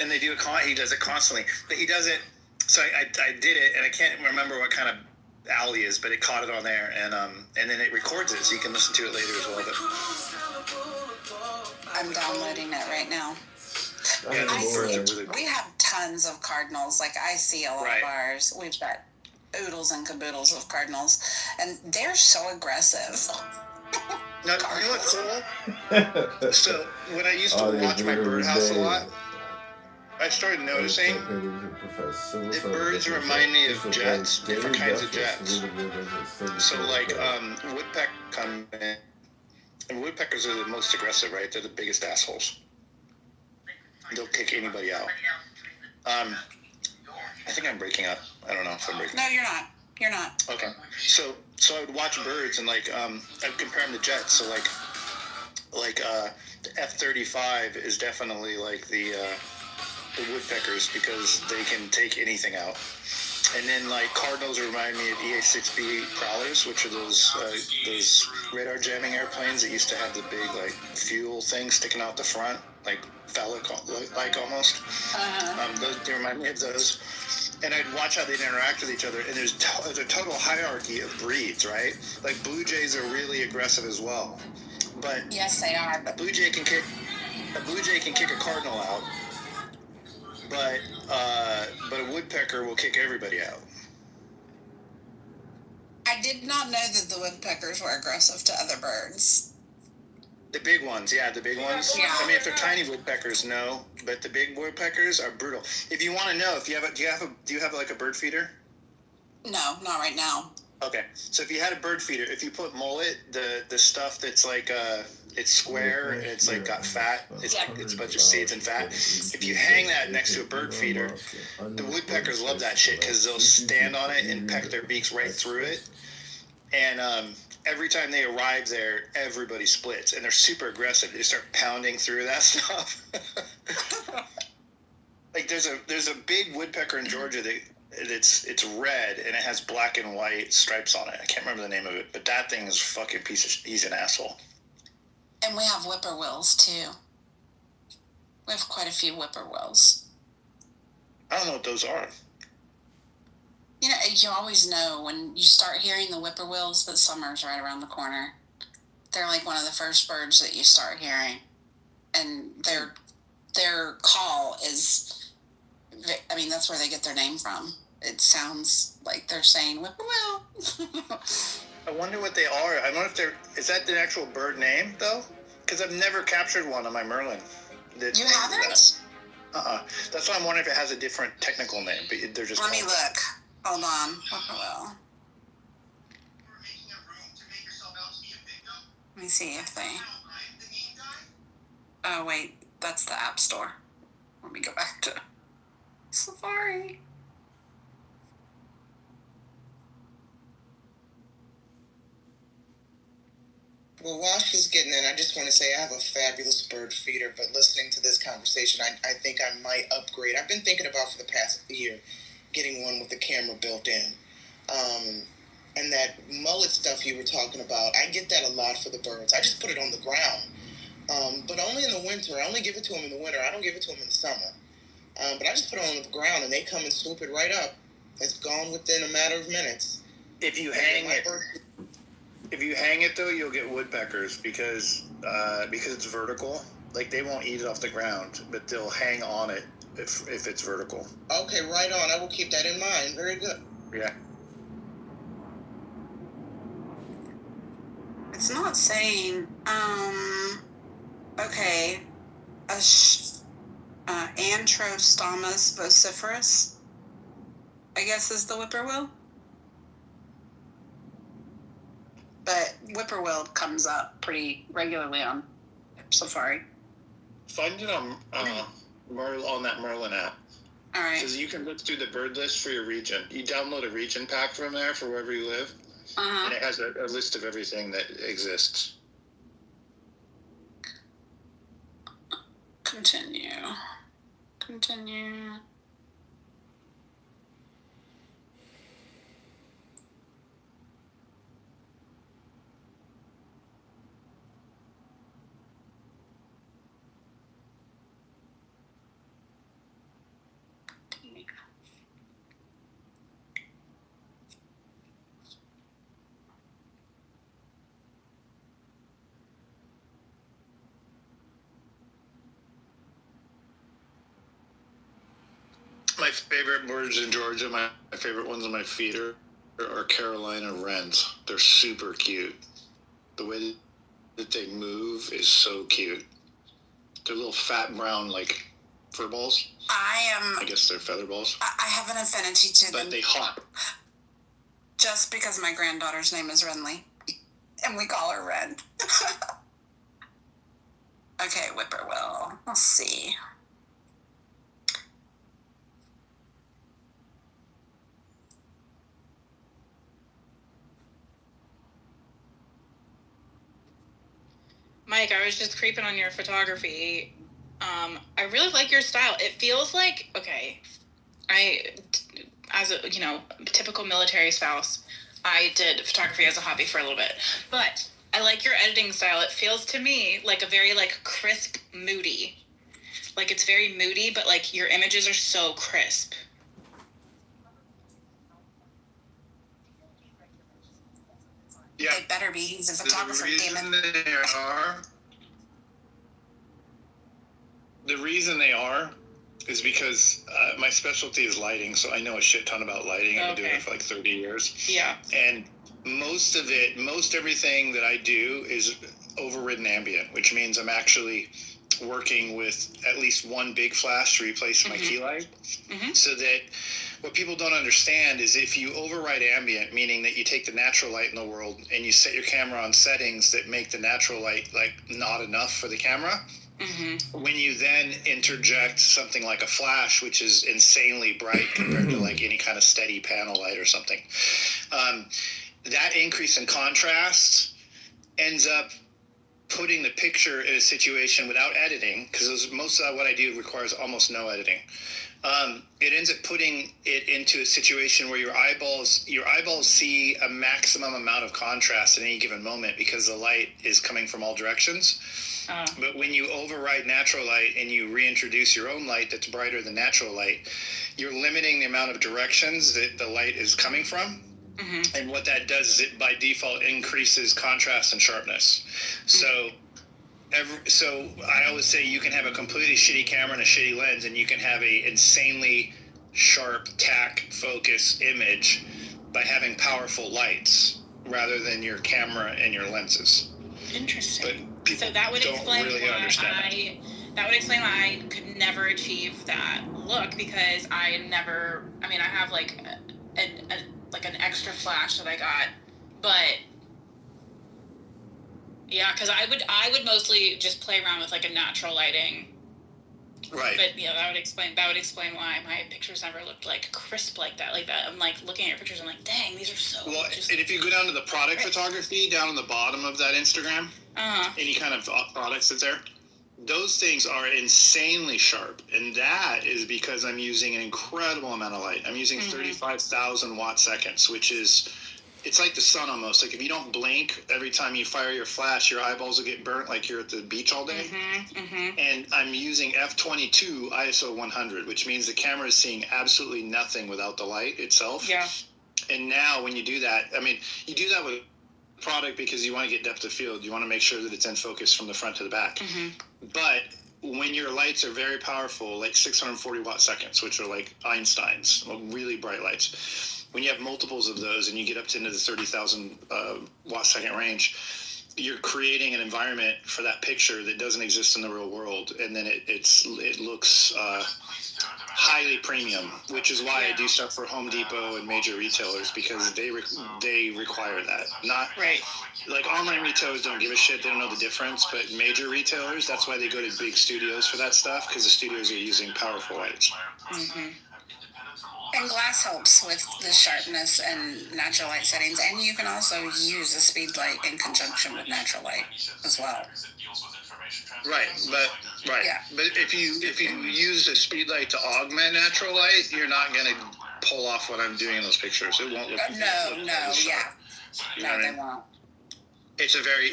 And they do it. He does it constantly, but he does it. So I did it, and I can't remember what kind of owl he is, but it caught it on there, and then it records it, so you can listen to it later as well. But I'm downloading it right now. We have tons of cardinals. I see a lot of ours. We've got oodles and caboodles of cardinals, and they're so aggressive. Now, you know what's cool? So when I used to watch my birdhouse a lot, I started noticing the birds remind me of jets, different kinds of jets. So woodpecker come in, And woodpeckers are the most aggressive, right? They're the biggest assholes. They'll kick anybody out. I think I'm breaking up. I don't know if I'm breaking up. No, you're not. You're not. Okay. So I would watch birds and like I'd compare them to jets. So like the F-35 is definitely like the woodpeckers because they can take anything out. And then like cardinals remind me of EA-6B prowlers, which are those radar jamming airplanes that used to have the big like fuel thing sticking out the front, like phallic like almost. They remind me of those. And I'd watch how they'd interact with each other. And there's a total hierarchy of breeds, right? Like blue jays are really aggressive as well. But yes, they are. A blue jay can kick a cardinal out. But a woodpecker will kick everybody out. I did not know that the woodpeckers were aggressive to other birds. The big ones, yeah, the big ones. Yeah. I mean, if they're tiny woodpeckers, no, but the big woodpeckers are brutal. If you want to know, do you have like a bird feeder? No, not right now. Okay, so if you had a bird feeder, if you put mullet, the stuff that's like it's square, it's like got fat, it's a bunch of seeds and fat. If you hang that next to a bird feeder, the woodpeckers love that shit because they'll stand on it and peck their beaks right through it. And every time they arrive there, everybody splits, and they're super aggressive. They start pounding through that stuff. Like there's a big woodpecker in Georgia that it's red and it has black and white stripes on it. I can't remember the name of it, but that thing is a fucking he's an asshole. And we have whippoorwills too. We have quite a few whippoorwills. I don't know what those are. You know, you always know when you start hearing the whippoorwills that summer's right around the corner. They're like one of the first birds that you start hearing. And their call is, I mean, that's where they get their name from. It sounds like they're saying whippoorwill. I wonder what they are. I wonder if is that the actual bird name, though? Because I've never captured one on my Merlin. You haven't? That's why I'm wondering if it has a different technical name, but they're just... Let me look. Hold on. Whippoorwill. Let me see if they... Oh, wait. That's the App Store. Let me go back to Safari. Well, while she's getting in, I just want to say I have a fabulous bird feeder, but listening to this conversation, I think I might upgrade. I've been thinking about for the past year getting one with the camera built in. And that mullet stuff you were talking about, I get that a lot for the birds. I just put it on the ground, but only in the winter. I only give it to them in the winter. I don't give it to them in the summer. But I just put it on the ground, and they come and swoop it right up. It's gone within a matter of minutes. If you hang it, though, you'll get woodpeckers because it's vertical. Like, they won't eat it off the ground, but they'll hang on it if it's vertical. Okay, right on. I will keep that in mind. Very good. Yeah. It's not saying, okay, Antrostomus vociferus, I guess is the whippoorwill. But whippoorwill comes up pretty regularly on Safari. Find it on that Merlin app. All right. Because you can look through the bird list for your region. You download a region pack from there for wherever you live. And it has a list of everything that exists. Continue. My favorite birds in Georgia, my favorite ones on my feeder are Carolina wrens. They're super cute. The way that they move is so cute. They're little fat brown, like, fur balls. I guess they're feather balls. I have an affinity to them. But they hop. Just because my granddaughter's name is Renly. And we call her Ren. Okay, whippoorwill. Let's see. Mike, I was just creeping on your photography. I really like your style. It feels like, okay, as a, typical military spouse, I did photography as a hobby for a little bit, but I like your editing style. It feels to me like a very crisp, moody. Like it's very moody, but your images are so crisp. Yeah. They better be. He's a photographer, Damon. The reason they are is because my specialty is lighting, so I know a shit ton about lighting. I've been doing it for 30 years. Yeah. And most everything that I do is overridden ambient, which means I'm actually working with at least one big flash to replace my key light. Mm-hmm. So that what people don't understand is if you override ambient, meaning that you take the natural light in the world and you set your camera on settings that make the natural light not enough for the camera, mm-hmm. when you then interject something like a flash, which is insanely bright compared to any kind of steady panel light or something, that increase in contrast ends up putting the picture in a situation without editing, because most of what I do requires almost no editing. It ends up putting it into a situation where your eyeballs see a maximum amount of contrast at any given moment because the light is coming from all directions. But when you override natural light and you reintroduce your own light that's brighter than natural light, you're limiting the amount of directions that the light is coming from. Mm-hmm. And what that does is it by default increases contrast and sharpness. Mm-hmm. So I always say you can have a completely shitty camera and a shitty lens, and you can have a insanely sharp tack focus image by having powerful lights rather than your camera and your lenses. Interesting. But people that would explain really understand that would explain why I could never achieve that look, because I have an extra flash that I got, but yeah, because I would mostly just play around with a natural lighting. Right. But yeah, that would explain why my pictures never looked crisp like that. I'm looking at your pictures, I'm like, dang, these are so. Well, and if you go down to the product photography down on the bottom of that Instagram, any kind of products that's there, those things are insanely sharp, and that is because I'm using an incredible amount of light. I'm using 35,000 watt seconds, which is, it's like the sun almost. If you don't blink every time you fire your flash, your eyeballs will get burnt like you're at the beach all day. Mm-hmm, mm-hmm. And I'm using f/22 ISO 100, which means the camera is seeing absolutely nothing without the light itself. Yeah. And now when you do that, you do that with product because you want to get depth of field. You want to make sure that it's in focus from the front to the back. Mm-hmm. But when your lights are very powerful, 640 watt seconds, which are like Einstein's, really bright lights, when you have multiples of those and you get up to into the 30,000 watt second range, you're creating an environment for that picture that doesn't exist in the real world, and then it looks highly premium, which is why I do stuff for Home Depot and major retailers, because they require that. Not right. Online retailers don't give a shit, they don't know the difference, but major retailers, that's why they go to big studios for that stuff, because the studios are using powerful lights. Mm-hmm. And glass helps with the sharpness and natural light settings, and you can also use the speed light in conjunction with natural light as well. Right, but if you use the speed light to augment natural light, you're not going to pull off what I'm doing in those pictures. It won't look. They won't. It's a very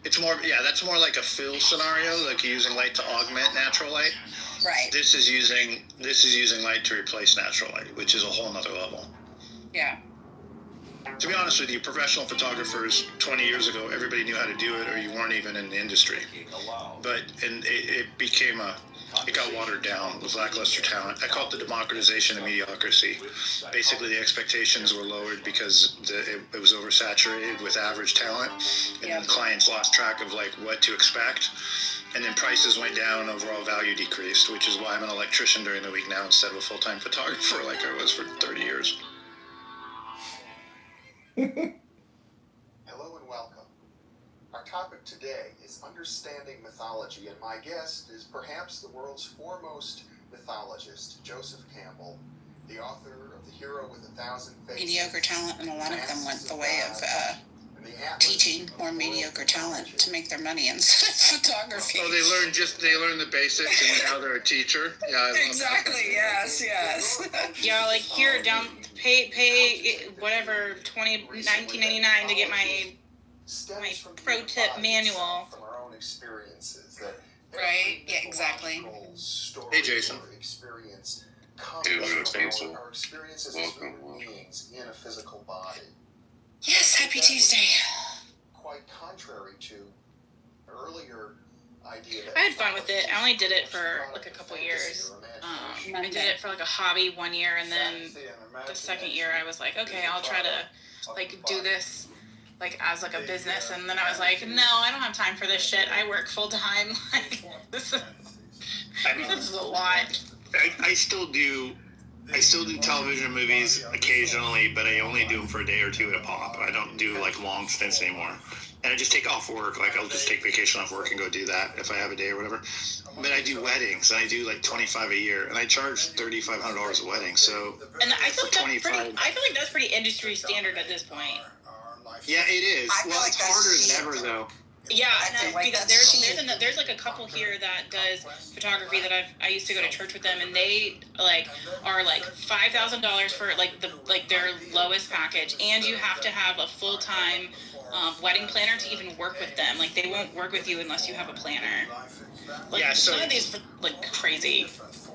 it's more that's more like a fill scenario, like you're using light to augment natural light. Right. This is using light to replace natural light, which is a whole nother level. Yeah. To be honest with you, professional photographers 20 years ago, everybody knew how to do it, or you weren't even in the industry. But it got watered down with lackluster talent. I call it the democratization of mediocrity. Basically, the expectations were lowered because it was oversaturated with average talent, and then clients lost track of what to expect. And then prices went down, overall value decreased, which is why I'm an electrician during the week now instead of a full-time photographer like I was for 30 years. Hello and welcome. Our topic today is understanding mythology, and my guest is perhaps the world's foremost mythologist, Joseph Campbell, the author of The Hero with 1,000 Faces. Mediocre talent, and a lot of them went the way of teaching more mediocre talent to make their money in photography. Oh, they learn the basics and now they're a teacher. Yeah, exactly. Yes. Yeah, like here pay whatever $19.99 to get my pro tip manual. From our own experiences, that right? Yeah, exactly. Hey, Jason. Experience Hey, what up, from our experiences as human beings in a physical body. Yes, happy Tuesday. Quite contrary to earlier idea. I had fun with it. I only did it for like a couple years. I did it for like a hobby one year, and then the second year I was like, okay, I'll try to like do this like as like a business, and then I was like, no, I don't have time for this shit. I work full time. Like this is a lot. I still do television movies occasionally, but I only do them for a day or two at a pop. I don't do like long stints anymore. And I just take off work. Like I'll just take vacation off work and go do that if I have a day or whatever. But I do weddings, and I do like 25 a year, and I charge $3,500 a wedding. So and I feel like that's pretty industry standard at this point. Yeah, it is. Well, it's harder than ever though. Yeah, because there's like a couple here that does photography that I used to go to church with them, and they like are like $5,000 for like their lowest package, and you have to have a full-time wedding planner to even work with them. Like they won't work with you unless you have a planner. Like, yeah, so some of these like crazy.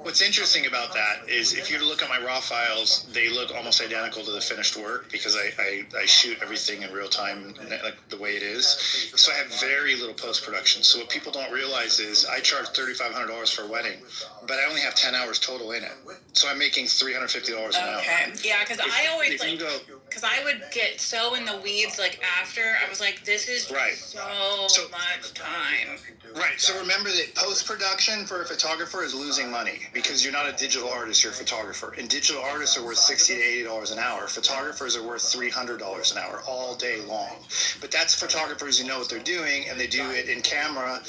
What's interesting about that is if you look at my raw files, they look almost identical to the finished work because I shoot everything in real time, like the way it is. So I have very little post-production. So what people don't realize is I charge $3,500 for a wedding, but I only have 10 hours total in it. So I'm making $350 an hour. Okay. Yeah, because I always because I would get so in the weeds like after. I was like, this is so much time. Right. So remember that post-production for a photographer is losing money because you're not a digital artist, you're a photographer. And digital artists are worth $60 to $80 an hour. Photographers are worth $300 an hour all day long. But that's photographers who know what they're doing, and they do it in camera.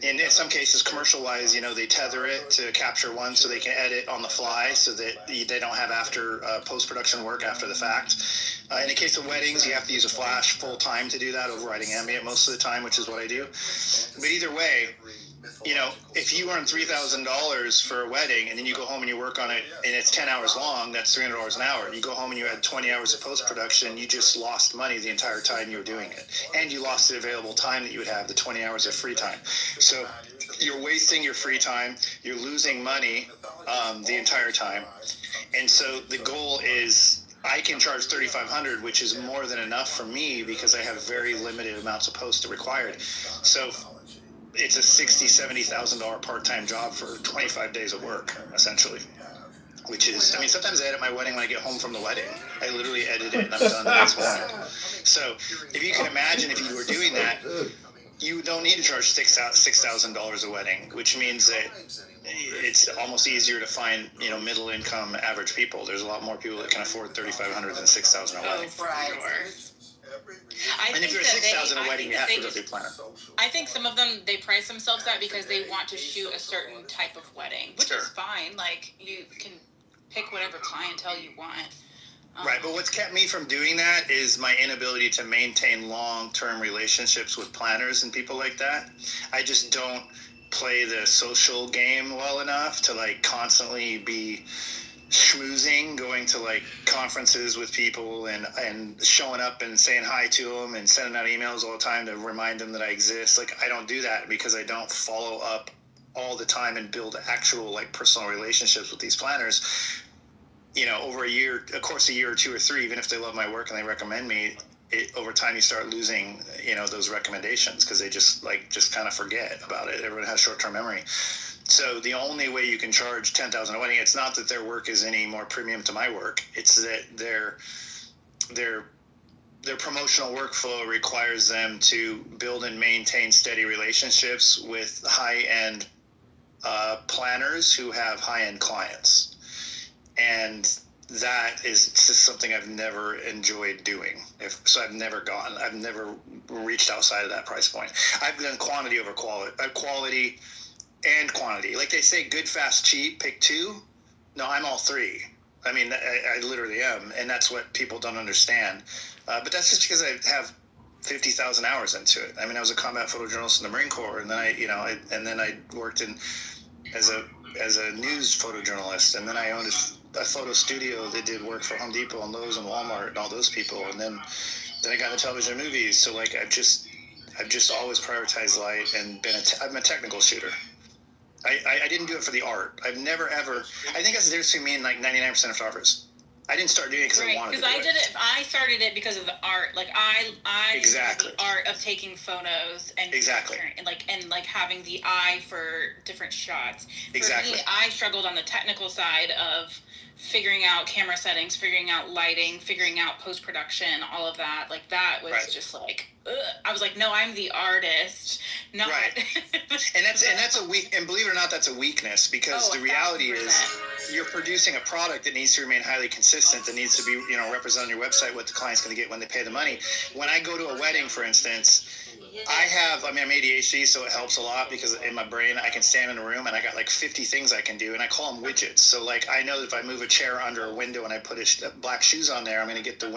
And in some cases, commercial-wise, they tether it to capture one so they can edit on the fly so that they don't have post-production work after the fact. In the case of weddings, you have to use a flash full-time to do that, overriding ambient most of the time, which is what I do. But either way, if you earn $3,000 for a wedding and then you go home and you work on it and it's 10 hours long, that's $300 an hour. You go home and you had 20 hours of post-production, you just lost money the entire time you were doing it. And you lost the available time that you would have, the 20 hours of free time. So you're wasting your free time, you're losing money the entire time. And so the goal is I can charge $3,500, which is more than enough for me because I have very limited amounts of post required. So it's a $60,000, $70,000 part-time job for 25 days of work, essentially. Which is, sometimes I edit my wedding when I get home from the wedding. I literally edit it and I'm done the next morning. So if you can imagine if you were doing that, you don't need to charge $6,000 a wedding, which means that it's almost easier to find, middle-income average people. There's a lot more people that can afford $3,500 than $6,000 a wedding. Oh, right. And if you're at $6,000 a wedding, you have to go through planner. I think some of them, they price themselves that because they want to shoot a certain type of wedding, which is fine. Like, you can pick whatever clientele you want. Right, but what's kept me from doing that is my inability to maintain long-term relationships with planners and people like that. I just don't play the social game well enough to constantly be schmoozing, going to conferences with people and showing up and saying hi to them and sending out emails all the time to remind them that I exist. I don't do that because I don't follow up all the time and build actual personal relationships with these planners. Over a course of a year or two or three, even if they love my work and they recommend me, over time you start losing, those recommendations because they just kind of forget about it. Everyone has short-term memory. So the only way you can charge $10,000 a wedding, it's not that their work is any more premium to my work. It's that their promotional workflow requires them to build and maintain steady relationships with high-end planners who have high-end clients. And that is just something I've never enjoyed doing. I've never reached outside of that price point. I've done quantity over quality and quantity. Like they say, good, fast, cheap, pick two. No, I'm all three. I mean, I literally am, and that's what people don't understand. But that's just because I have 50,000 hours into it. I mean, I was a combat photojournalist in the Marine Corps, and then I worked as a news photojournalist, and then I owned a photo studio that did work for Home Depot and Lowe's and Walmart and all those people, and then I got into television and movies. So like I've just always prioritized light and I'm a technical shooter. I didn't do it for the art. I've never ever. I think that's the difference between me and like 99% of photographers. I didn't start doing it because I wanted to do it. Because I did it. I started it because of the art. Like I exactly the art of taking photos and exactly and having the eye for different shots. Exactly. For me, I struggled on the technical side of figuring out camera settings, figuring out lighting, figuring out post-production, all of that. Like that was just like, ugh. I was like, no, I'm the artist, not. Right. and that's a weak. And believe it or not, that's a weakness because the reality is you're producing a product that needs to remain highly consistent. That needs to be represent on your website what the client's going to get when they pay the money. When I go to a wedding, for instance. I'm ADHD, so it helps a lot because in my brain I can stand in a room and I got like 50 things I can do, and I call them widgets. So like I know that if I move a chair under a window and I put black shoes on there, I'm going to get the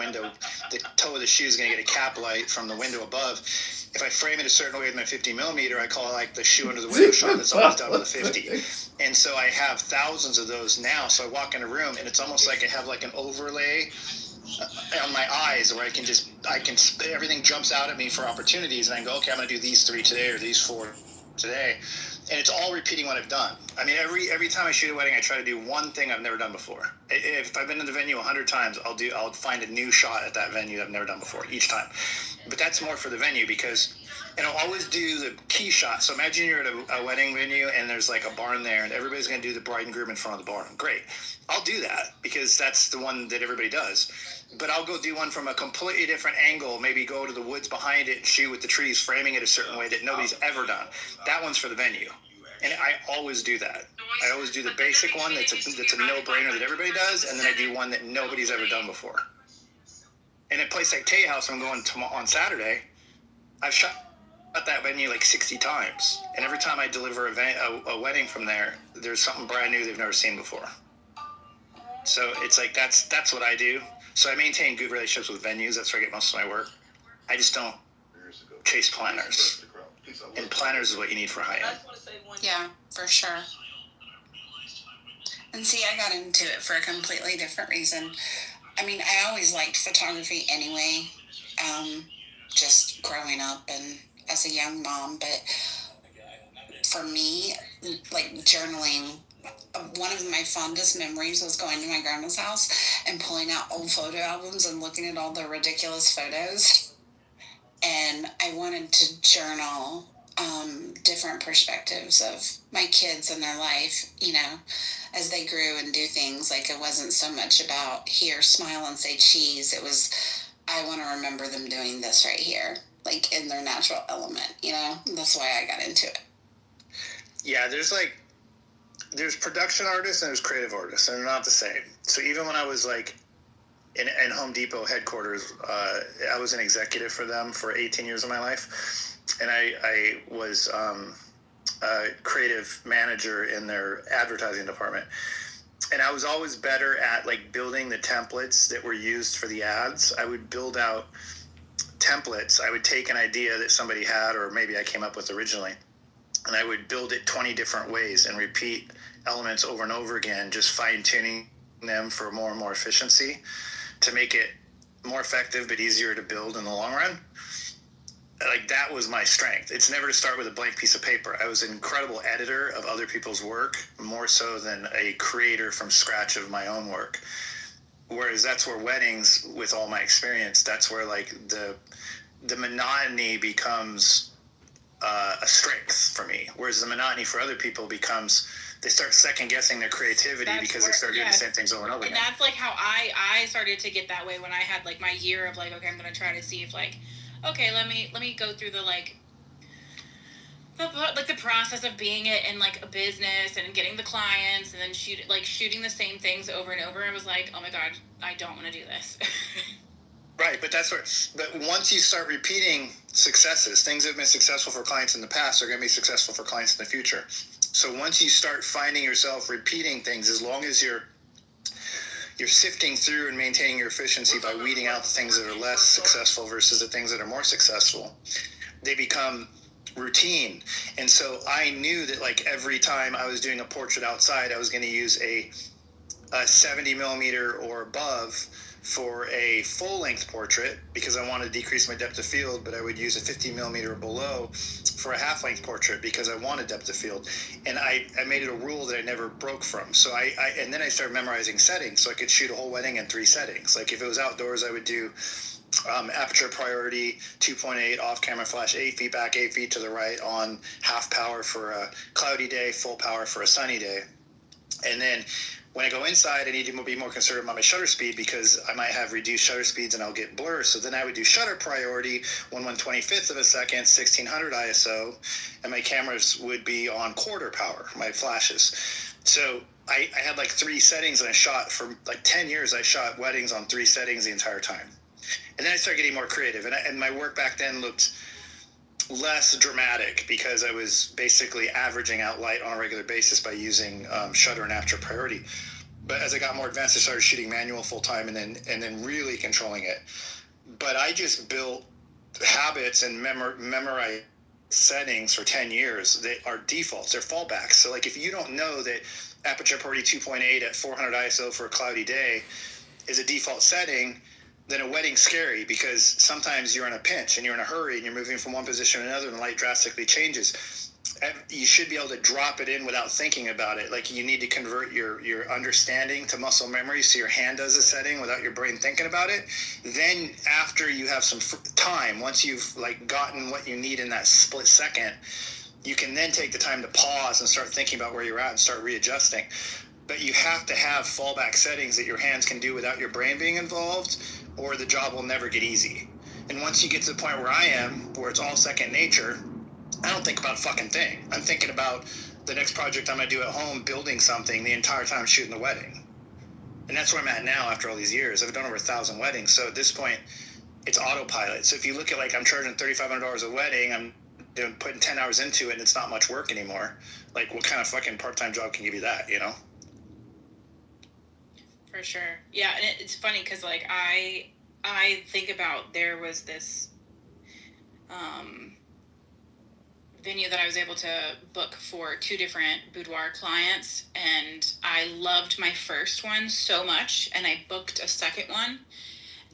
toe of the shoe is going to get a cap light from the window above. If I frame it a certain way with my 50 millimeter, I call it like the shoe under the window shot that's always done with a 50. And so I have thousands of those now. So I walk in a room and it's almost like I have like an overlay on my eyes where I can everything jumps out at me for opportunities, and I can go, okay, I'm going to do these 3 today or these 4 today, and it's all repeating what I've done. I mean, every time I shoot a wedding, I try to do one thing I've never done before. If I've been in the venue 100 times, I'll find a new shot at that venue that I've never done before each time. But that's more for the venue because, and I'll always do the key shot. So imagine you're at a wedding venue and there's like a barn there, and everybody's going to do the bride and groom in front of the barn. Great. I'll do that because that's the one that everybody does. But I'll go do one from a completely different angle, maybe go to the woods behind it and shoot with the trees, framing it a certain way that nobody's ever done. That one's for the venue. And I always do that. I always do the basic one that's a no-brainer that everybody does, and then I do one that nobody's ever done before. In a place like Tay House, I'm going on Saturday, I've shot at that venue like 60 times. And every time I deliver a wedding from there, there's something brand new they've never seen before. So it's like that's what I do. So I maintain good relationships with venues. That's where I get most of my work. I just don't chase planners. And planners is what you need for high-end. Yeah, for sure. And see, I got into it for a completely different reason. I mean, I always liked photography anyway, just growing up and as a young mom. But for me, like journaling, one of my fondest memories was going to my grandma's house and pulling out old photo albums and looking at all the ridiculous photos. And I wanted to journal different perspectives of my kids and their life, as they grew and do things. Like it wasn't so much about here, smile and say cheese. It was, I want to remember them doing this right here, like in their natural element, That's why I got into it. Yeah, there's production artists and there's creative artists, and they're not the same. So even when I was like in Home Depot headquarters, I was an executive for them for 18 years of my life. And I was a creative manager in their advertising department. And I was always better at like building the templates that were used for the ads. I would build out templates. I would take an idea that somebody had, or maybe I came up with originally, and I would build it 20 different ways and repeat elements over and over again, just fine-tuning them for more and more efficiency to make it more effective but easier to build in the long run. Like that was my strength. It's never to start with a blank piece of paper. I was an incredible editor of other people's work, more so than a creator from scratch of my own work. Whereas that's where weddings, with all my experience, that's where like the monotony becomes a strength for me. Whereas the monotony for other people becomes, they start second guessing their creativity because they start doing the same things over and over again. And that's like how I started to get that way when I had like my year of like, okay, I'm going to try to see if like, okay, let me go through the like the process of being it in like a business and getting the clients and then shooting the same things over and over. I was like, oh my God, I don't want to do this. Right, but once you start repeating successes, things that have been successful for clients in the past are going to be successful for clients in the future. So once you start finding yourself repeating things, as long as you're sifting through and maintaining your efficiency by weeding out the things that are less successful versus the things that are more successful, they become routine. And so I knew that like every time I was doing a portrait outside, I was going to use a 70 millimeter or above for a full-length portrait because I wanted to decrease my depth of field, but I would use a 50 millimeter below for a half-length portrait because I wanted depth of field. And I made it a rule that I never broke from. So and then I started memorizing settings so I could shoot a whole wedding in 3 settings. Like if it was outdoors, I would do aperture priority 2.8 off-camera flash 8 feet back, 8 feet to the right on half power for a cloudy day, full power for a sunny day. And then when I go inside, I need to be more conservative about my shutter speed because I might have reduced shutter speeds and I'll get blur. So then I would do shutter priority 1/125th of a second, 1600 ISO, and my cameras would be on quarter power, my flashes. So I had like 3 settings and I shot for like 10 years. I shot weddings on 3 settings the entire time. And then I started getting more creative. And my work back then looked less dramatic because I was basically averaging out light on a regular basis by using shutter and aperture priority. But as I got more advanced, I started shooting manual full time and then really controlling it. But I just built habits and memorized settings for 10 years that are defaults, they're fallbacks. So like if you don't know that aperture priority 2.8 at 400 ISO for a cloudy day is a default setting, then a wedding's scary because sometimes you're in a pinch and you're in a hurry and you're moving from one position to another and the light drastically changes. You should be able to drop it in without thinking about it. Like you need to convert your understanding to muscle memory so your hand does the setting without your brain thinking about it. Then after you have some time, once you've like gotten what you need in that split second, you can then take the time to pause and start thinking about where you're at and start readjusting. But you have to have fallback settings that your hands can do without your brain being involved, or the job will never get easy. And once you get to the point where I am, where it's all second nature, I don't think about a fucking thing. I'm thinking about the next project I'm going to do at home, building something the entire time shooting the wedding. And that's where I'm at now after all these years. I've done over 1,000 weddings. So at this point, it's autopilot. So if you look at like I'm charging $3,500 a wedding, I'm putting 10 hours into it and it's not much work anymore. Like what kind of fucking part-time job can give you that, you know? For sure. Yeah, and it's funny because like I think about there was this venue that I was able to book for 2 different boudoir clients, and I loved my first one so much, and I booked a second one,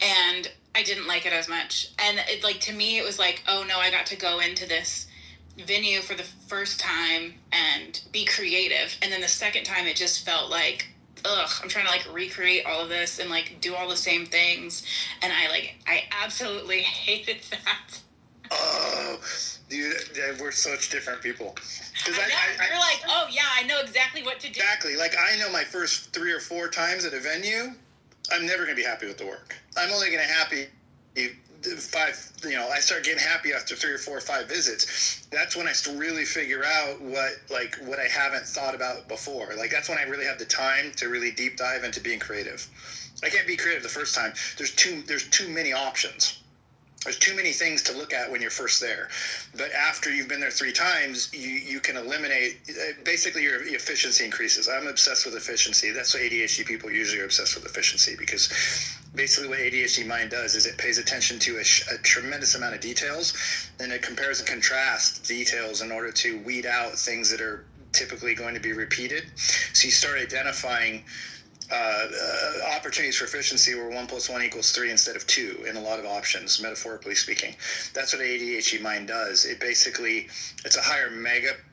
and I didn't like it as much. And it like to me it was like, oh no, I got to go into this venue for the first time and be creative, and then the second time it just felt like I'm trying to like recreate all of this and like do all the same things, and I absolutely hated that. Oh, dude, we're such different people. You're like, oh yeah, I know exactly what to do. Exactly. Like I know my first 3 or 4 times at a venue, I'm never going to be happy with the work. I'm only going to happy 5. I start getting happy after 3 or 4 or 5 visits. That's when I really figure out what I haven't thought about before. Like that's when I really have the time to really deep dive into being creative. I can't be creative the first time. There's too many options. There's too many things to look at when you're first there. But after you've been there 3 times, you can eliminate, basically your efficiency increases. I'm obsessed with efficiency. That's what ADHD people usually are obsessed with, efficiency, because basically what ADHD mind does is it pays attention to a tremendous amount of details, and it compares and contrasts details in order to weed out things that are typically going to be repeated. So you start identifying opportunities for efficiency where 1 + 1 = 3 instead of 2 in a lot of options, metaphorically speaking. That's what ADHD mind does. It basically, it's a higher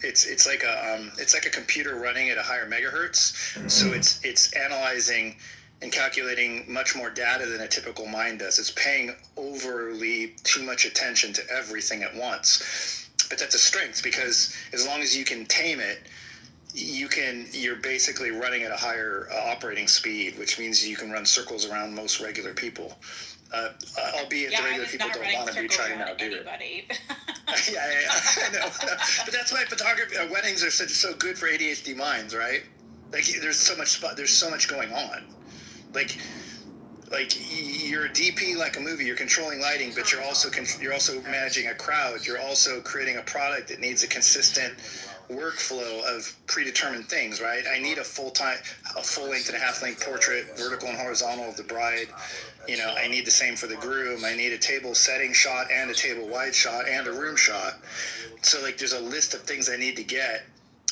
it's like a computer running at a higher megahertz. So it's analyzing and calculating much more data than a typical mind does. It's paying overly too much attention to everything at once. But that's a strength, because as long as you can tame it, you're basically running at a higher operating speed, which means you can run circles around most regular people. albeit the regular people don't want to be trying to outdo it. Yeah, I know. But that's why photography, weddings are so good for ADHD minds, right? Like, there's so much going on. Like you're a DP like a movie. You're controlling lighting, but you're also managing a crowd. You're also creating a product that needs a consistent workflow of predetermined things, right? I need a full length and a half length portrait, vertical and horizontal of the bride. I need the same for the groom. I need a table setting shot and a table wide shot and a room shot. So like, there's a list of things I need to get.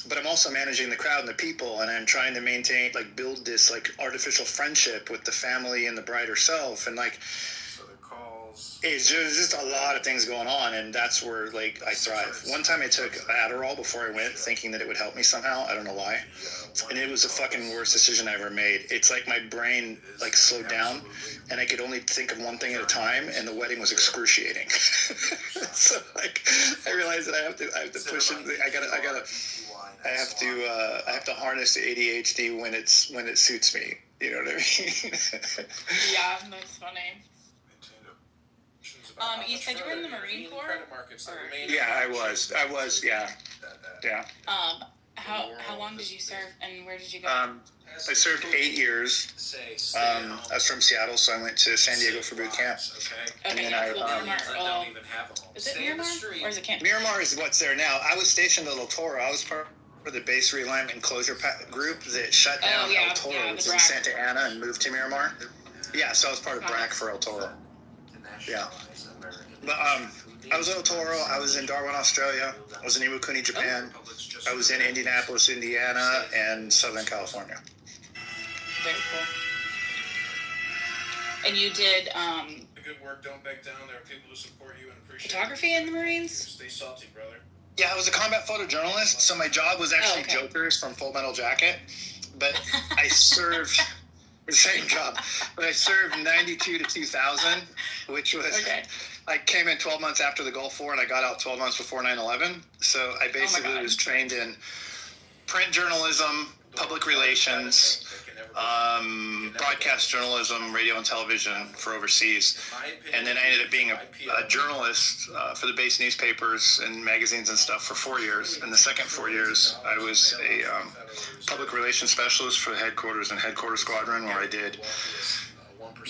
But I'm also managing the crowd and the people, and I'm trying to maintain, like, build this, like, artificial friendship with the family and the bride herself, and, like, it's just a lot of things going on, and that's where, like, I thrive. One time I took Adderall before I went, thinking that it would help me somehow. I don't know why. And it was the fucking worst decision I ever made. It's like my brain, like, slowed down, and I could only think of one thing at a time, and the wedding was excruciating. So, like, I realized that I have to push it. I have to harness the ADHD when it suits me. You know what I mean? Yeah, that's funny. You said you were in the Marine Corps? Yeah, I was. Yeah. How long did you serve, and where did you go? I served 8 years. I was from Seattle, so I went to San Diego for boot camp. Okay, and then Miramar. Is it Miramar, or is it Camp? Miramar is what's there now. I was stationed at El Toro. I was part of the base realignment closure group that shut down El Toro, which is in Santa Ana, and moved to Miramar. Yeah, so I was part of BRAC for El Toro. Yeah. But I was in El Toro, I was in Darwin, Australia, I was in Iwakuni, Japan, I was in Indianapolis, Indiana, and Southern California. Very cool. And you did good work, don't back down. There are people who support you and appreciate photography in the Marines? Stay salty, brother. Yeah, I was a combat photojournalist, so my job was actually Jokers from Full Metal Jacket, but I served the same job, but I served 92 to 2000, which was, I came in 12 months after the Gulf War, and I got out 12 months before 9/11, so I basically was trained in print journalism, public relations, broadcast journalism, radio and television for overseas, and then I ended up being a journalist for the base newspapers and magazines and stuff for 4 years. In the second 4 years, I was a public relations specialist for the headquarters and headquarters squadron, where I did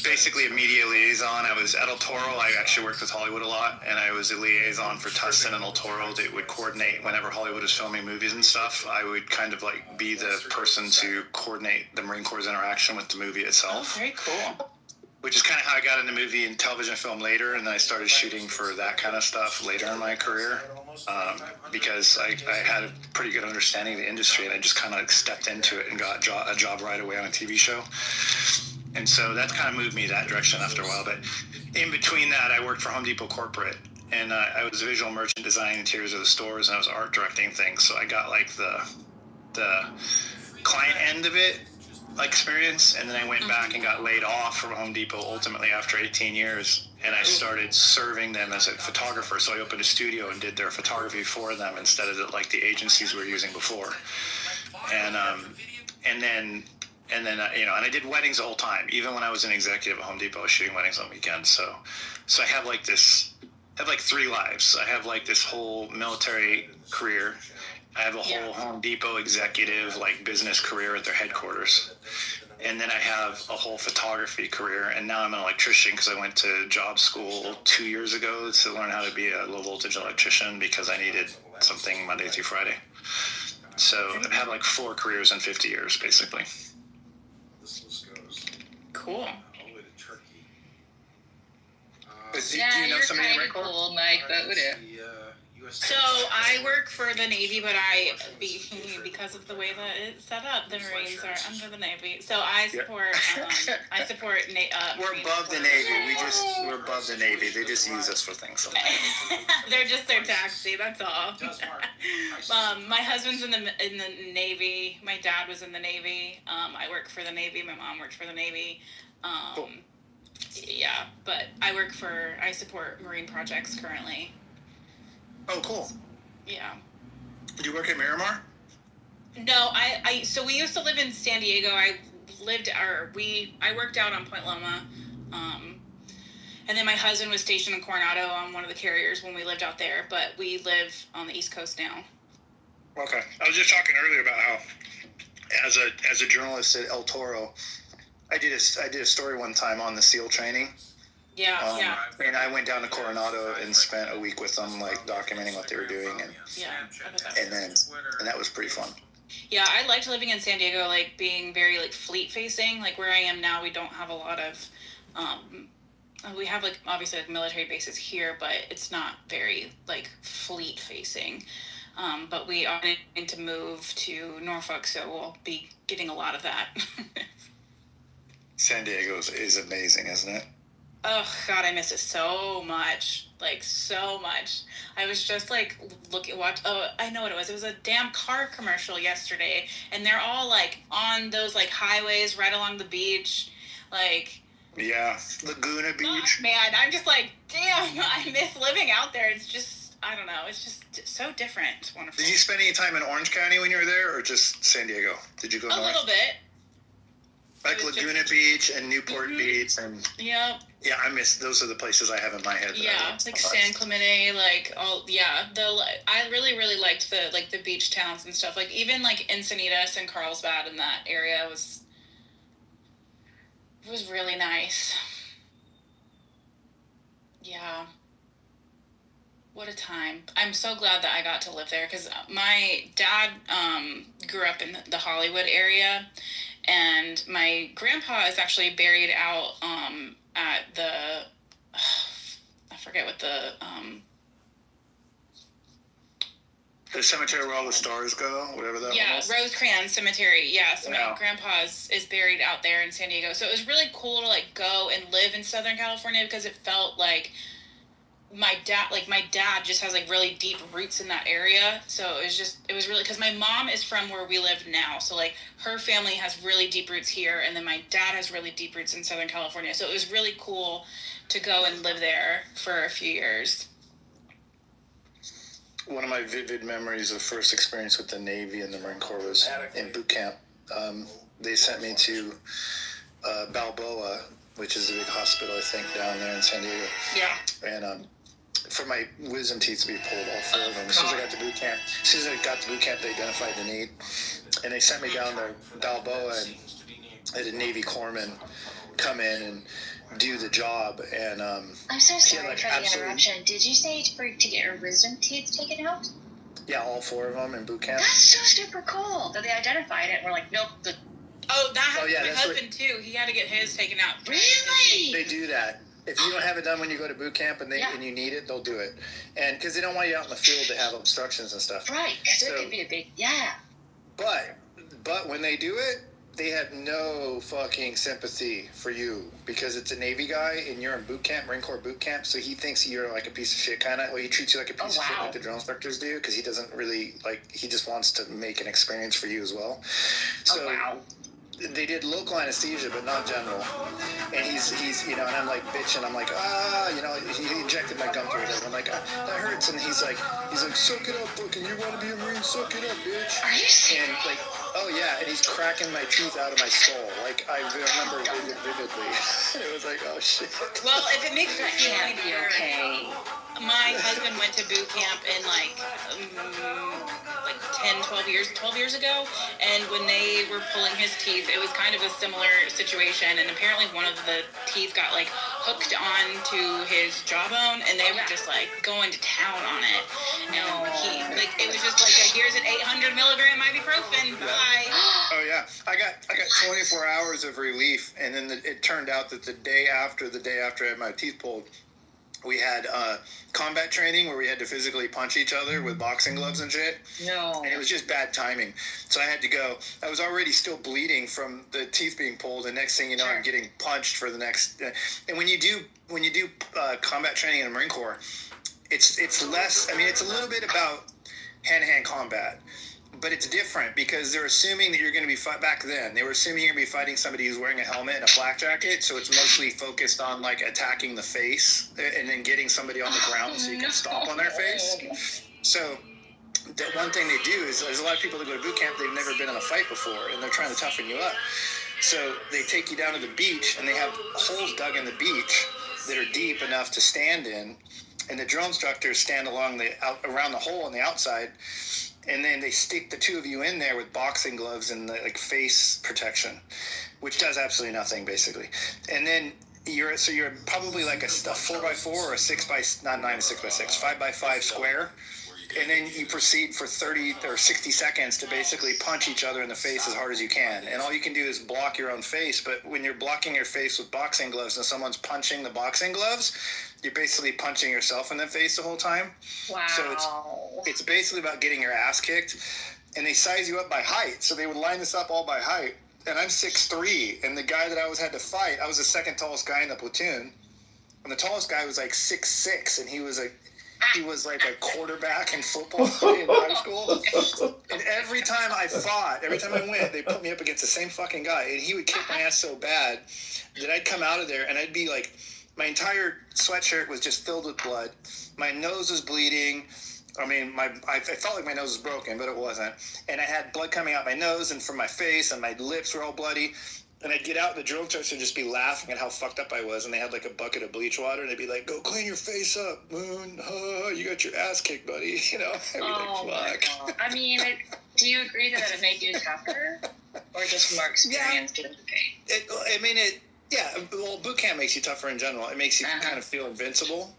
basically a media liaison. I was at El Toro. I actually worked with Hollywood a lot, and I was a liaison for Tustin and El Toro that would coordinate whenever Hollywood was filming movies and stuff. I would kind of like be the person to coordinate the Marine Corps' interaction with the movie itself. Oh, very cool. Which is kind of how I got into movie and television film later, and then I started shooting for that kind of stuff later in my career, because I had a pretty good understanding of the industry, and I just kind of like stepped into it and got a job right away on a TV show. And so that kind of moved me that direction after a while. But in between that, I worked for Home Depot Corporate, and I was a visual merchant designing interiors of the stores, and I was art directing things. So I got like the client end of it experience, and then I went back and got laid off from Home Depot ultimately after 18 years, and I started serving them as a photographer. So I opened a studio and did their photography for them instead of like the agencies we were using before. And then and I did weddings the whole time. Even when I was an executive at Home Depot, I was shooting weddings on weekends. So I have like three lives. I have like this whole military career. I have a whole Home Depot executive like business career at their headquarters. And then I have a whole photography career. And now I'm an electrician because I went to job school 2 years ago to learn how to be a low voltage electrician because I needed something Monday through Friday. So I've had like 4 careers in 50 years, basically. Cool. Yeah, you're kind of cool, Mike, but whatever. So I work for the Navy, but because of the way that it's set up, the Marines are under the Navy. So I support. We're above the Navy. We're above the Navy. They just use us for things sometimes. They're just their taxi. That's all. My husband's in the Navy. My dad was in the Navy. I work for the Navy. My mom worked for the Navy. Cool. Yeah, but I support Marine projects currently. Oh, cool. Yeah. Did you work at Miramar? No, so we used to live in San Diego. I worked out on Point Loma. And then my husband was stationed in Coronado on one of the carriers when we lived out there, but we live on the East Coast now. Okay. I was just talking earlier about how, as a journalist at El Toro, I did a story one time on the SEAL training. Yeah. And I went down to Coronado and spent a week with them, like documenting what they were doing, and that was pretty fun. Yeah, I liked living in San Diego, like being very like fleet facing. Like where I am now, we don't have a lot of. We have like obviously like military bases here, but it's not very like fleet facing. But we are going to move to Norfolk, so we'll be getting a lot of that. San Diego is amazing, isn't it? Oh God, I miss it so much. Like so much. I was just like I know what it was. It was a damn car commercial yesterday, and they're all like on those like highways right along the beach, like. Yeah, Laguna Beach. Man, I'm just like, damn, I miss living out there. It's just, I don't know, it's just so different. It's wonderful. Did you spend any time in Orange County when you were there, or just San Diego? Did you go north? A little bit. Like Laguna Beach and Newport Beach and... Yep. Yeah, those are the places I have in my head. Yeah, like San Clemente, like I really, really liked the beach towns and stuff. Like even like Encinitas and Carlsbad in that area was really nice. Yeah. What a time. I'm so glad that I got to live there because my dad grew up in the Hollywood area, and my grandpa is actually buried out at the, I forget what the cemetery where all the stars go, whatever that was. Yeah, Rosecrans Cemetery. Yeah, so my grandpa is buried out there in San Diego. So it was really cool to like go and live in Southern California because it felt like my dad just has like really deep roots in that area. So it was really, because my mom is from where we live now. So like her family has really deep roots here, and then my dad has really deep roots in Southern California. So it was really cool to go and live there for a few years. One of my vivid memories of first experience with the Navy and the Marine Corps was in boot camp. They sent me to Balboa, which is a big hospital, I think, down there in San Diego. Yeah. And for my wisdom teeth to be pulled, all four of them. As soon as I got to boot camp, they identified the need. And they sent me down to Balboa, and I had a Navy corpsman come in and do the job. And I'm so sorry for the interruption. Did you say to get your wisdom teeth taken out? Yeah, all four of them in boot camp. That's so super cool that they identified it and were like, nope. That happened to my husband too. He had to get his taken out. Really? They do that. If you don't have it done when you go to boot camp and you need it, they'll do it. And because they don't want you out in the field to have obstructions and stuff. Right, because it could be a big, But when they do it, they have no fucking sympathy for you because it's a Navy guy and you're in boot camp, Marine Corps boot camp, so he thinks you're like a piece of shit kind of. Well, he treats you like a piece of shit like the drill instructors do because he doesn't really, he just wants to make an experience for you as well. So they did local anesthesia, but not general. And he's and I'm like bitching. I'm like, he injected my gum or whatever. I'm like, that hurts. And he's like, suck it up, fucking, you want to be a Marine? Suck it up, bitch. Are you serious? And like, oh yeah, and he's cracking my teeth out of my skull. Like, I remember vividly. It was like, oh shit. Well, if it makes you feel any better, my husband went to boot camp in like 12 years ago, and when they were pulling his teeth, it was kind of a similar situation, and apparently one of the teeth got like hooked onto his jawbone, and they were just like going to town on it. And it was just like here's an 800 milligram ibuprofen, bye. Oh yeah, I got 24 hours of relief, and then it turned out that the day after I had my teeth pulled, we had combat training where we had to physically punch each other with boxing gloves and shit. No. And it was just bad timing. So I had to go. I was already still bleeding from the teeth being pulled, and next thing you know, I'm getting punched for the next. And when you do combat training in the Marine Corps, it's less. I mean, it's a little bit about hand-to-hand combat. But it's different because they're assuming that you're going to be back then. They were assuming you're going to be fighting somebody who's wearing a helmet and a flak jacket, so it's mostly focused on like attacking the face and then getting somebody on the ground so you can stomp on their face. So the one thing they do is there's a lot of people that go to boot camp, they've never been in a fight before, and they're trying to toughen you up. So they take you down to the beach, and they have holes dug in the beach that are deep enough to stand in, and the drill instructors stand around the hole on the outside, and then they stick the two of you in there with boxing gloves and like face protection, which does absolutely nothing basically. And then you're probably like a 4x4 or a 5x5 square. And then you proceed for 30 or 60 seconds to basically punch each other in the face as hard as you can. And all you can do is block your own face. But when you're blocking your face with boxing gloves and someone's punching the boxing gloves, you're basically punching yourself in the face the whole time. Wow. So it's basically about getting your ass kicked. And they size you up by height. So they would line this up all by height. And I'm 6'3", and the guy that I always had to fight, I was the second tallest guy in the platoon. And the tallest guy was like 6'6", and he was like a quarterback in football in high school. And every time I went, they put me up against the same fucking guy. And he would kick my ass so bad that I'd come out of there and I'd be like, my entire sweatshirt was just filled with blood. My nose was bleeding. I mean, I felt like my nose was broken, but it wasn't. And I had blood coming out my nose and from my face, and my lips were all bloody. And I'd get out, and the drill instructors would just be laughing at how fucked up I was. And they had like a bucket of bleach water, and they'd be like, "Go clean your face up, Moon. You got your ass kicked, buddy." You know? I'd be like, "Fuck." I mean, do you agree that it made you tougher, or just more experienced in the game? Well, boot camp makes you tougher in general. It makes you kind of feel invincible.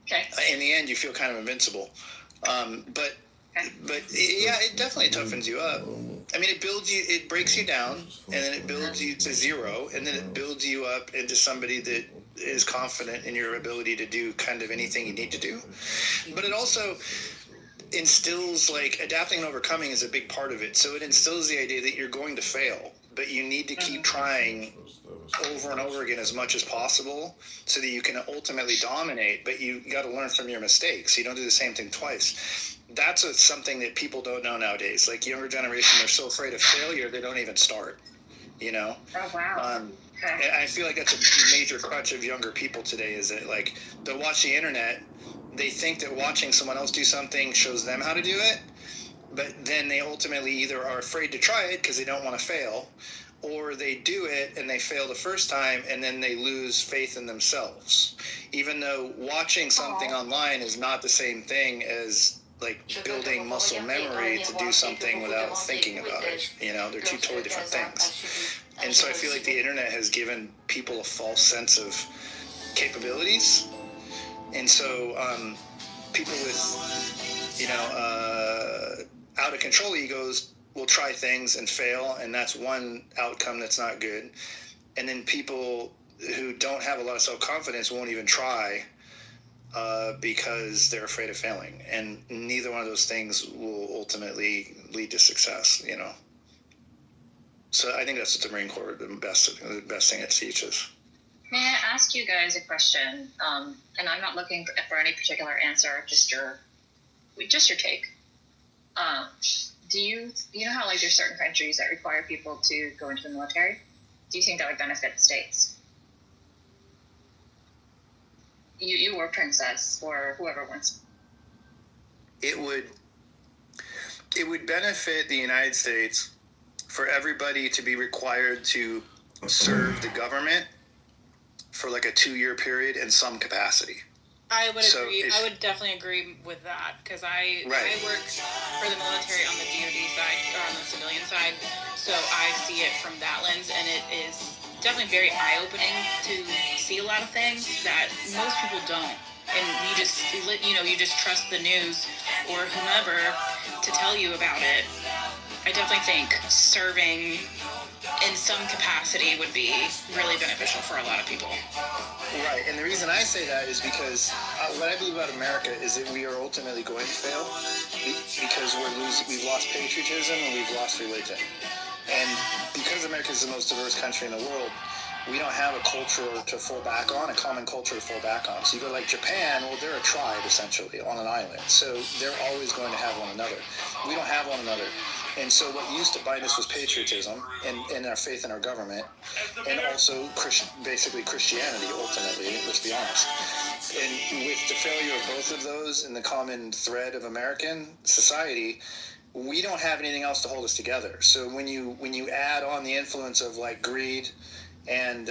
Okay. In the end, you feel kind of invincible. But it definitely toughens you up. I mean, it breaks you down, and then it builds you to zero, and then it builds you up into somebody that is confident in your ability to do kind of anything you need to do. But it also instills, like, adapting and overcoming is a big part of it. So it instills the idea that you're going to fail, but you need to keep trying over and over again as much as possible so that you can ultimately dominate, but you got to learn from your mistakes. You don't do the same thing twice. That's something that people don't know nowadays. Like, younger generation, they're so afraid of failure, they don't even start, you know? Oh, wow. And I feel like that's a major crutch of younger people today, is that, like, they'll watch the internet, they think that watching someone else do something shows them how to do it, but then they ultimately either are afraid to try it because they don't want to fail, or they do it and they fail the first time and then they lose faith in themselves. Even though watching something online is not the same thing as, like, building muscle memory to do something without thinking about it. You know, they're two totally different things. And so I feel like the internet has given people a false sense of capabilities. And so people with, out of control egos will try things and fail, and that's one outcome that's not good. And then people who don't have a lot of self-confidence won't even try because they're afraid of failing. And neither one of those things will ultimately lead to success, you know. So I think that's what the Marine Corps, the best thing it teaches. May I ask you guys a question? And I'm not looking for any particular answer, just your take. Do you know how, like, there's certain countries that require people to go into the military? Do you think that would benefit the states? You or Princess or whoever wants. It would benefit the United States for everybody to be required to serve the government for like a 2-year period in some capacity. I would agree. I would definitely agree with that, because I work for the military on the DoD side, or on the civilian side, so I see it from that lens, and it is definitely very eye-opening to see a lot of things that most people don't, and you just trust the news or whomever to tell you about it. I definitely think serving in some capacity would be really beneficial for a lot of people. Right, and the reason I say that is because what I believe about America is that we are ultimately going to fail because we've lost patriotism and we've lost religion. And because America is the most diverse country in the world, we don't have a culture to fall back on, a common culture to fall back on. So you go like Japan, well, they're a tribe essentially on an island. So they're always going to have one another. We don't have one another. And so what used to bind us was patriotism and our faith in our government, and also basically Christianity, ultimately, let's be honest. And with the failure of both of those and the common thread of American society, we don't have anything else to hold us together. So when you add on the influence of, like, greed and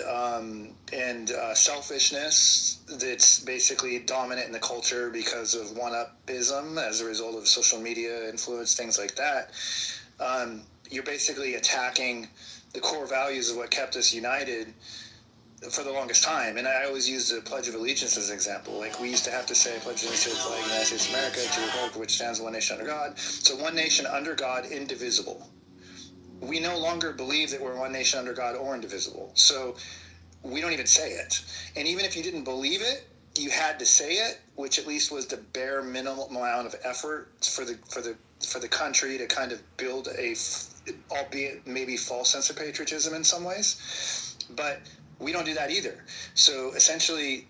selfishness that's basically dominant in the culture because of one-upism as a result of social media influence, things like that. You're basically attacking the core values of what kept us united for the longest time. And I always use the Pledge of Allegiance as an example. Like, we used to have to say, pledge allegiance to the flag of the United States of America, to the republic which stands one nation under God. So one nation under God, indivisible. We no longer believe that we're one nation under God or indivisible. So we don't even say it. And even if you didn't believe it, you had to say it, which at least was the bare minimum amount of effort for the country to kind of build a, albeit maybe false sense of patriotism in some ways. But we don't do that either. So essentially,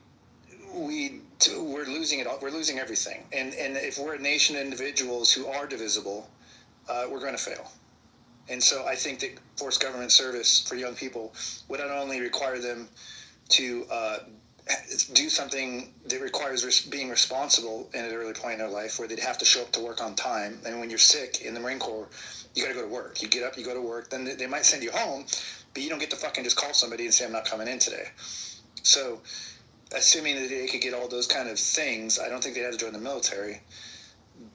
we're losing it all. We're losing everything. And if we're a nation of individuals who are divisible, we're going to fail. And so I think that forced government service for young people would not only require them to do something that requires being responsible in an early point in their life, where they'd have to show up to work on time. And when you're sick in the Marine Corps, you got to go to work. You get up, you go to work. Then they might send you home, but you don't get to fucking just call somebody and say, I'm not coming in today. So assuming that they could get all those kind of things, I don't think they'd have to join the military.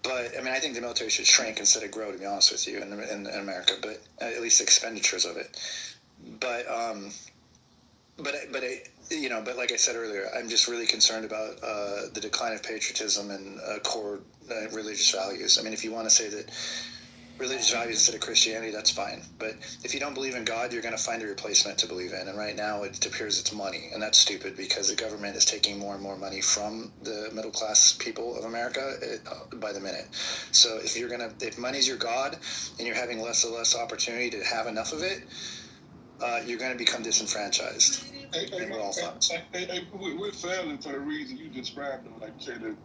But, I mean, I think the military should shrink instead of grow, to be honest with you, in America, but at least expenditures of it. But like I said earlier, I'm just really concerned about the decline of patriotism and core religious values. I mean, if you want to say that religious values instead of Christianity, that's fine. But if you don't believe in God, you're going to find a replacement to believe in. And right now it appears it's money. And that's stupid because the government is taking more and more money from the middle class people of America by the minute. So if money's your God and you're having less and less opportunity to have enough of it, you're going to become disenfranchised. And we're all fucked. We're failing for the reason you described, though. Like you said, that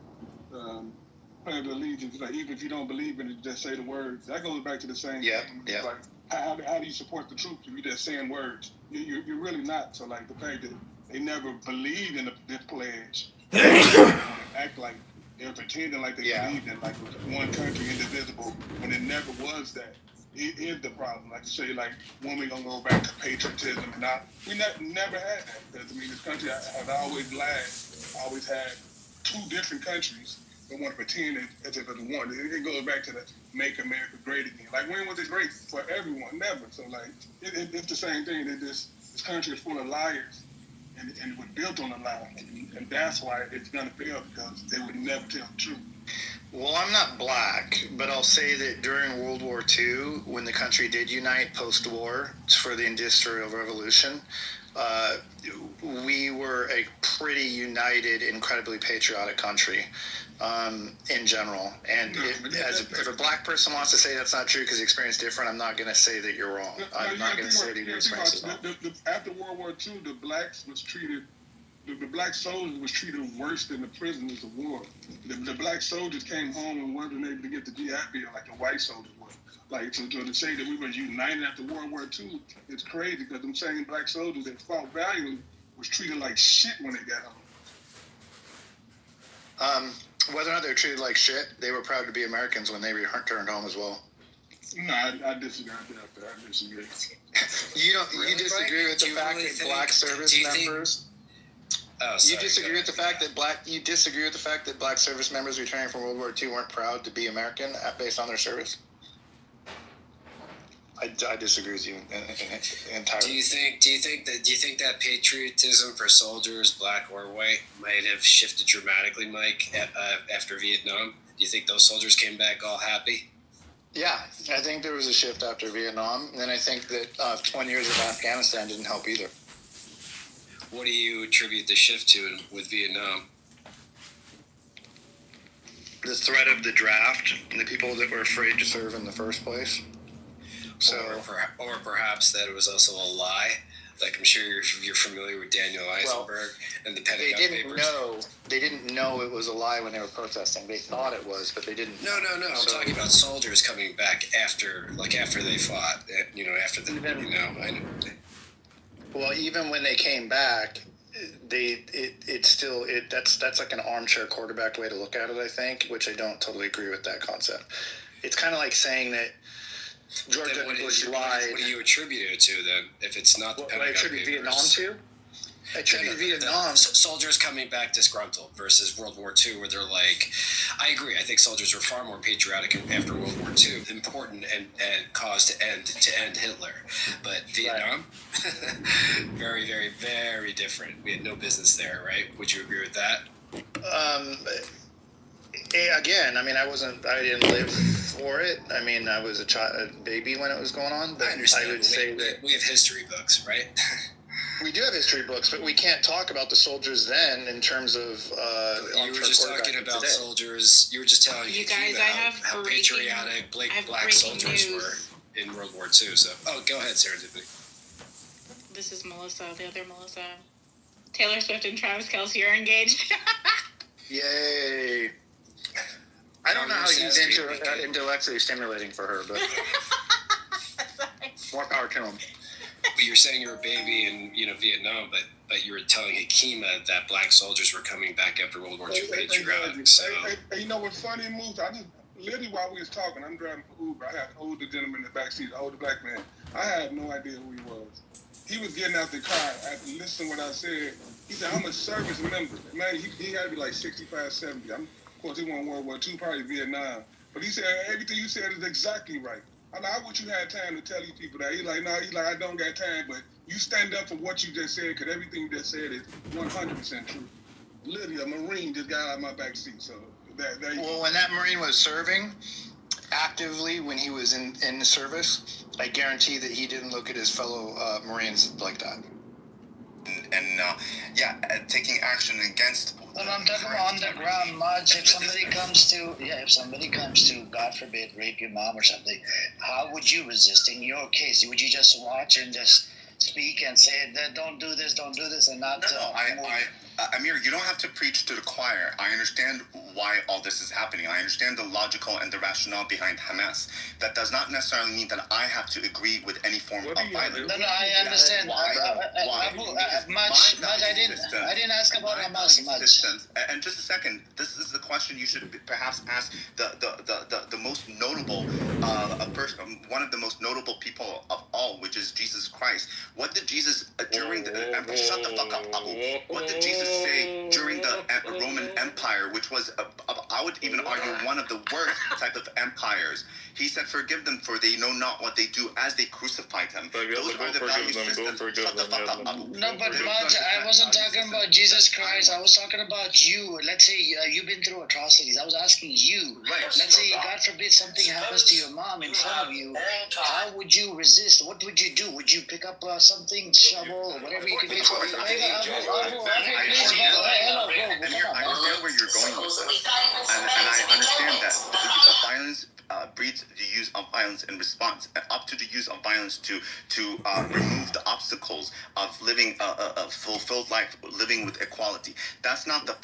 pledge of allegiance, like, even if you don't believe in it, just say the words. That goes back to the same thing. Yeah. Like, how do you support the troops if you're just saying words? You're really not. So, like, the fact that they never believed in this pledge, act like they're pretending like they believed in, like, one country indivisible, when it never was that. It is the problem. Like you say, like, when we gonna go back to patriotism and not, we never had that. Because, I mean, this country has always lied, always had two different countries that want to pretend as if it's one. It goes back to the make America great again. Like, when was it great for everyone? Never. So, like, it's the same thing, that this country is full of liars, and it was built on a lie. And that's why it's gonna fail, because they would never tell the truth. Well, I'm not black, but I'll say that during World War II, when the country did unite post-war for the Industrial Revolution, we were a pretty united, incredibly patriotic country in general. And if a black person wants to say that's not true because the experience is different, I'm not going to say that you're wrong. I'm not going to say that your experience is wrong. After World War II, the blacks was treated... The black soldiers was treated worse than the prisoners of war. The black soldiers came home and weren't able to get the GI Bill like the white soldiers were. Like, so to say that we were united after World War II, it's crazy, because them same black soldiers that fought valiantly was treated like shit when they got home. Whether or not they were treated like shit, they were proud to be Americans when they returned home as well. No, I disagree with that. I disagree. You disagree with the fact that black service members... You disagree with the fact that black service members returning from World War II weren't proud to be American based on their service? I disagree with you entirely. Do you think that patriotism for soldiers, black or white, might have shifted dramatically, Mike, after Vietnam? Do you think those soldiers came back all happy? Yeah, I think there was a shift after Vietnam, and then I think that 20 years of Afghanistan didn't help either. What do you attribute the shift to with Vietnam? The threat of the draft and the people that were afraid to serve in the first place. So, or perhaps that it was also a lie. Like, I'm sure you're familiar with Daniel Eisenberg and the Pentagon Papers. They didn't know it was a lie when they were protesting. They thought it was, but they didn't. No. I'm talking about soldiers coming back after they fought. After the I know. Well, even when they came back, that's like an armchair quarterback way to look at it, I think, which I don't totally agree with that concept. It's kind of like saying that George Then W. Bush lied. What do you attribute it to then? If it's not the What Pentagon I attribute Papers? Vietnam to? I attribute Vietnam. Soldiers coming back disgruntled versus World War II, where they're like, I agree. I think soldiers were far more patriotic after World War II. Important and cause to end Hitler. But Vietnam, very, very, very different. We had no business there, right? Would you agree with that? Again, I mean, I didn't live for it. I mean, I was a baby when it was going on. But I understand. I would say that we have history books, right? We do have history books, but we can't talk about the soldiers then in terms of. You were just talking about today. Soldiers. You were just telling you guys. I have how patriotic black soldiers were in World War II. So, go ahead, Serendipity. This is Melissa, the other Melissa. Taylor Swift and Travis Kelce are engaged. Yay! I don't know how he's intellectually stimulating for her, but more power to him. But you're saying you're a baby in Vietnam, but you were telling Hakima that black soldiers were coming back after World War II patriotic. So you know what's funny, Moose? I just literally while we was talking, I'm driving for Uber. I had an older gentleman in the back seat, an older black man. I had no idea who he was. He was getting out the car. After listening to what I said, he said, "I'm a service member." Man, he had to be like 65, 70. Of course, he won World War II, probably Vietnam. But he said everything you said is exactly right. I'm like, I wish you had time to tell these people that. He's like, I don't got time, but you stand up for what you just said, because everything you just said is 100% true. Literally, a Marine just got out of my back seat, so well, when that Marine was serving actively, when he was in the service, I guarantee that he didn't look at his fellow Marines like that. Taking action against. Well, I'm talking about on the ground, Mudge. If somebody comes to, God forbid, rape your mom or something, how would you resist? In your case, would you just watch and just speak and say, don't do this, and not... Amir, you don't have to preach to the choir. I understand why all this is happening. I understand the logical and the rationale behind Hamas. That does not necessarily mean that I have to agree with any form of violence. No, I understand. Mudge, I didn't ask about Hamas, Mudge. And just a second, this is the question you should perhaps ask the most notable person, one of the most notable people of all, which is Jesus Christ. What did Jesus during the shut the fuck up, Abu? What did Jesus say during the Roman Empire, which was I would even argue one of the worst type of empires? He said, "Forgive them, for they know not what they do," as they crucified him. Those are the value systems. Shut the fuck up, Abu. No, but Mudge, I wasn't talking about Jesus Christ. I was talking about you. Let's say you've been through atrocities. I was asking you. Right. Let's say, God forbid, something happens to your mom in front of you. How would you resist? What would you do? Would you pick up something, shovel, or whatever you could pick up? I understand where you're going with this, and I understand that the violence breeds the use of violence in response, up to the use of violence to remove the obstacles of living a fulfilled life, living with equality. That's not the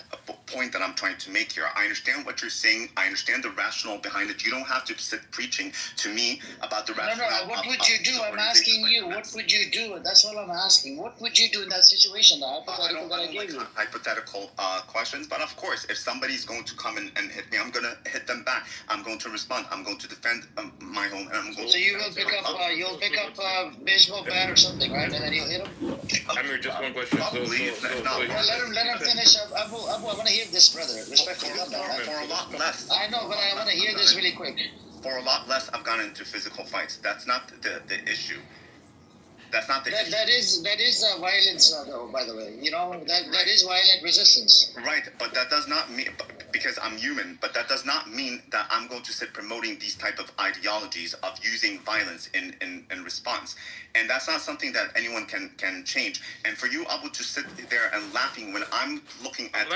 point that I'm trying to make here. I understand what you're saying. I understand the rationale behind it. You don't have to sit preaching to me about the rationale. No, what would you do? I'm asking you. What would you do? That's all I'm asking. What would you do in that situation? The hypothetical that I gave you. Hypothetical questions, but of course, if somebody's going to come and hit me, I'm going to hit them back. I'm going to respond. I'm going to defend my home, and I'm going. So you will pick up a baseball bat or something, right? And then you'll hit him. Amir, just one question. Let him finish up. Abu, I want to hear this, brother. Respectfully, for a lot less. I know, but I want to hear this really quick. For a lot less, I've gone into physical fights. That's not the issue. That's not the issue. That is violence, though. By the way, that is violent resistance. Right, but that does not mean, because I'm human. But that does not mean that I'm going to sit promoting these type of ideologies of using violence in response. And that's not something that anyone can change. And for you, Abu, to sit there and laughing when I'm looking at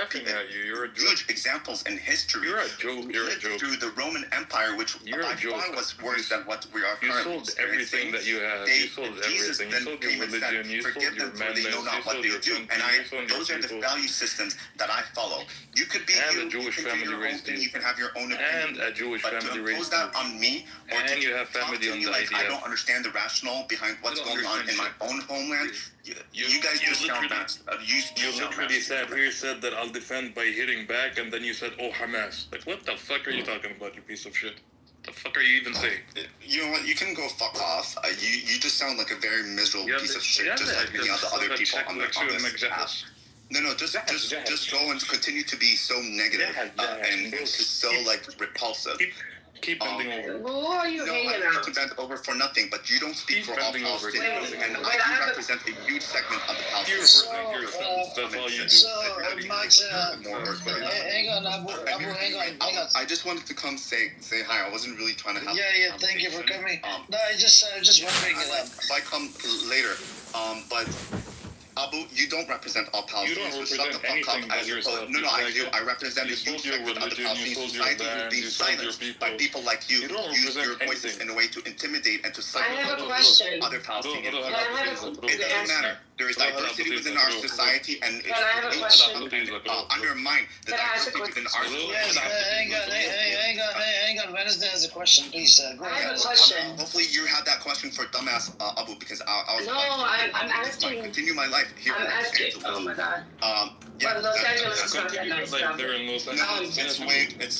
you. You're a joke. Huge examples in history. You're a joke. You're a joke. Through the Roman Empire, which by far was worse than what we are currently experiencing. You sold everything that you have. You sold everything. You sold your religion. You sold your madness. You sold your country. And those are the value systems that I follow. You could be a Jewish family raised you. You can have your own opinion. And a Jewish family raised you. But to impose that on me, or and you have family on the like idea. I don't understand the rationale behind what's going on in my own homeland. You guys just sound bad. You literally said that I'll defend by hitting back, and then you said, "Oh, Hamas." Like, what the fuck are you talking about, you piece of shit? The fuck are you even saying? You know what? You can go fuck off. You just sound like a very miserable piece of shit, just like many other people on this app. No, just go and continue to be so negative and so like repulsive. Keep bending over. Well, who are you hanging I out? to bend over for nothing, but you don't speak for all Palestinians, and I do represent a huge segment of the Palestinians. That's all you do. So, Max, hang on, hang on. I just wanted to come say hi. I wasn't really trying to have. Yeah, thank you for coming. No, I just want to bring it up. If I come later, but. Abu, you don't represent all Palestinians. You don't represent anything but yourself. No, I do. I represent a huge segment of the Palestinian society who's being silenced by people like you who use your voices in a way to intimidate and to silence other Palestinians. It doesn't matter. There is diversity within our society, and undermine the diversity within our society. Yes, hang on. Wednesday has a question, please. Go I have ahead. a question. Hopefully you had that question for dumbass Abu, because I was. No, I'm asking. Continue my life here. I'm asking. Oh my God. But Los Angeles is not that nice.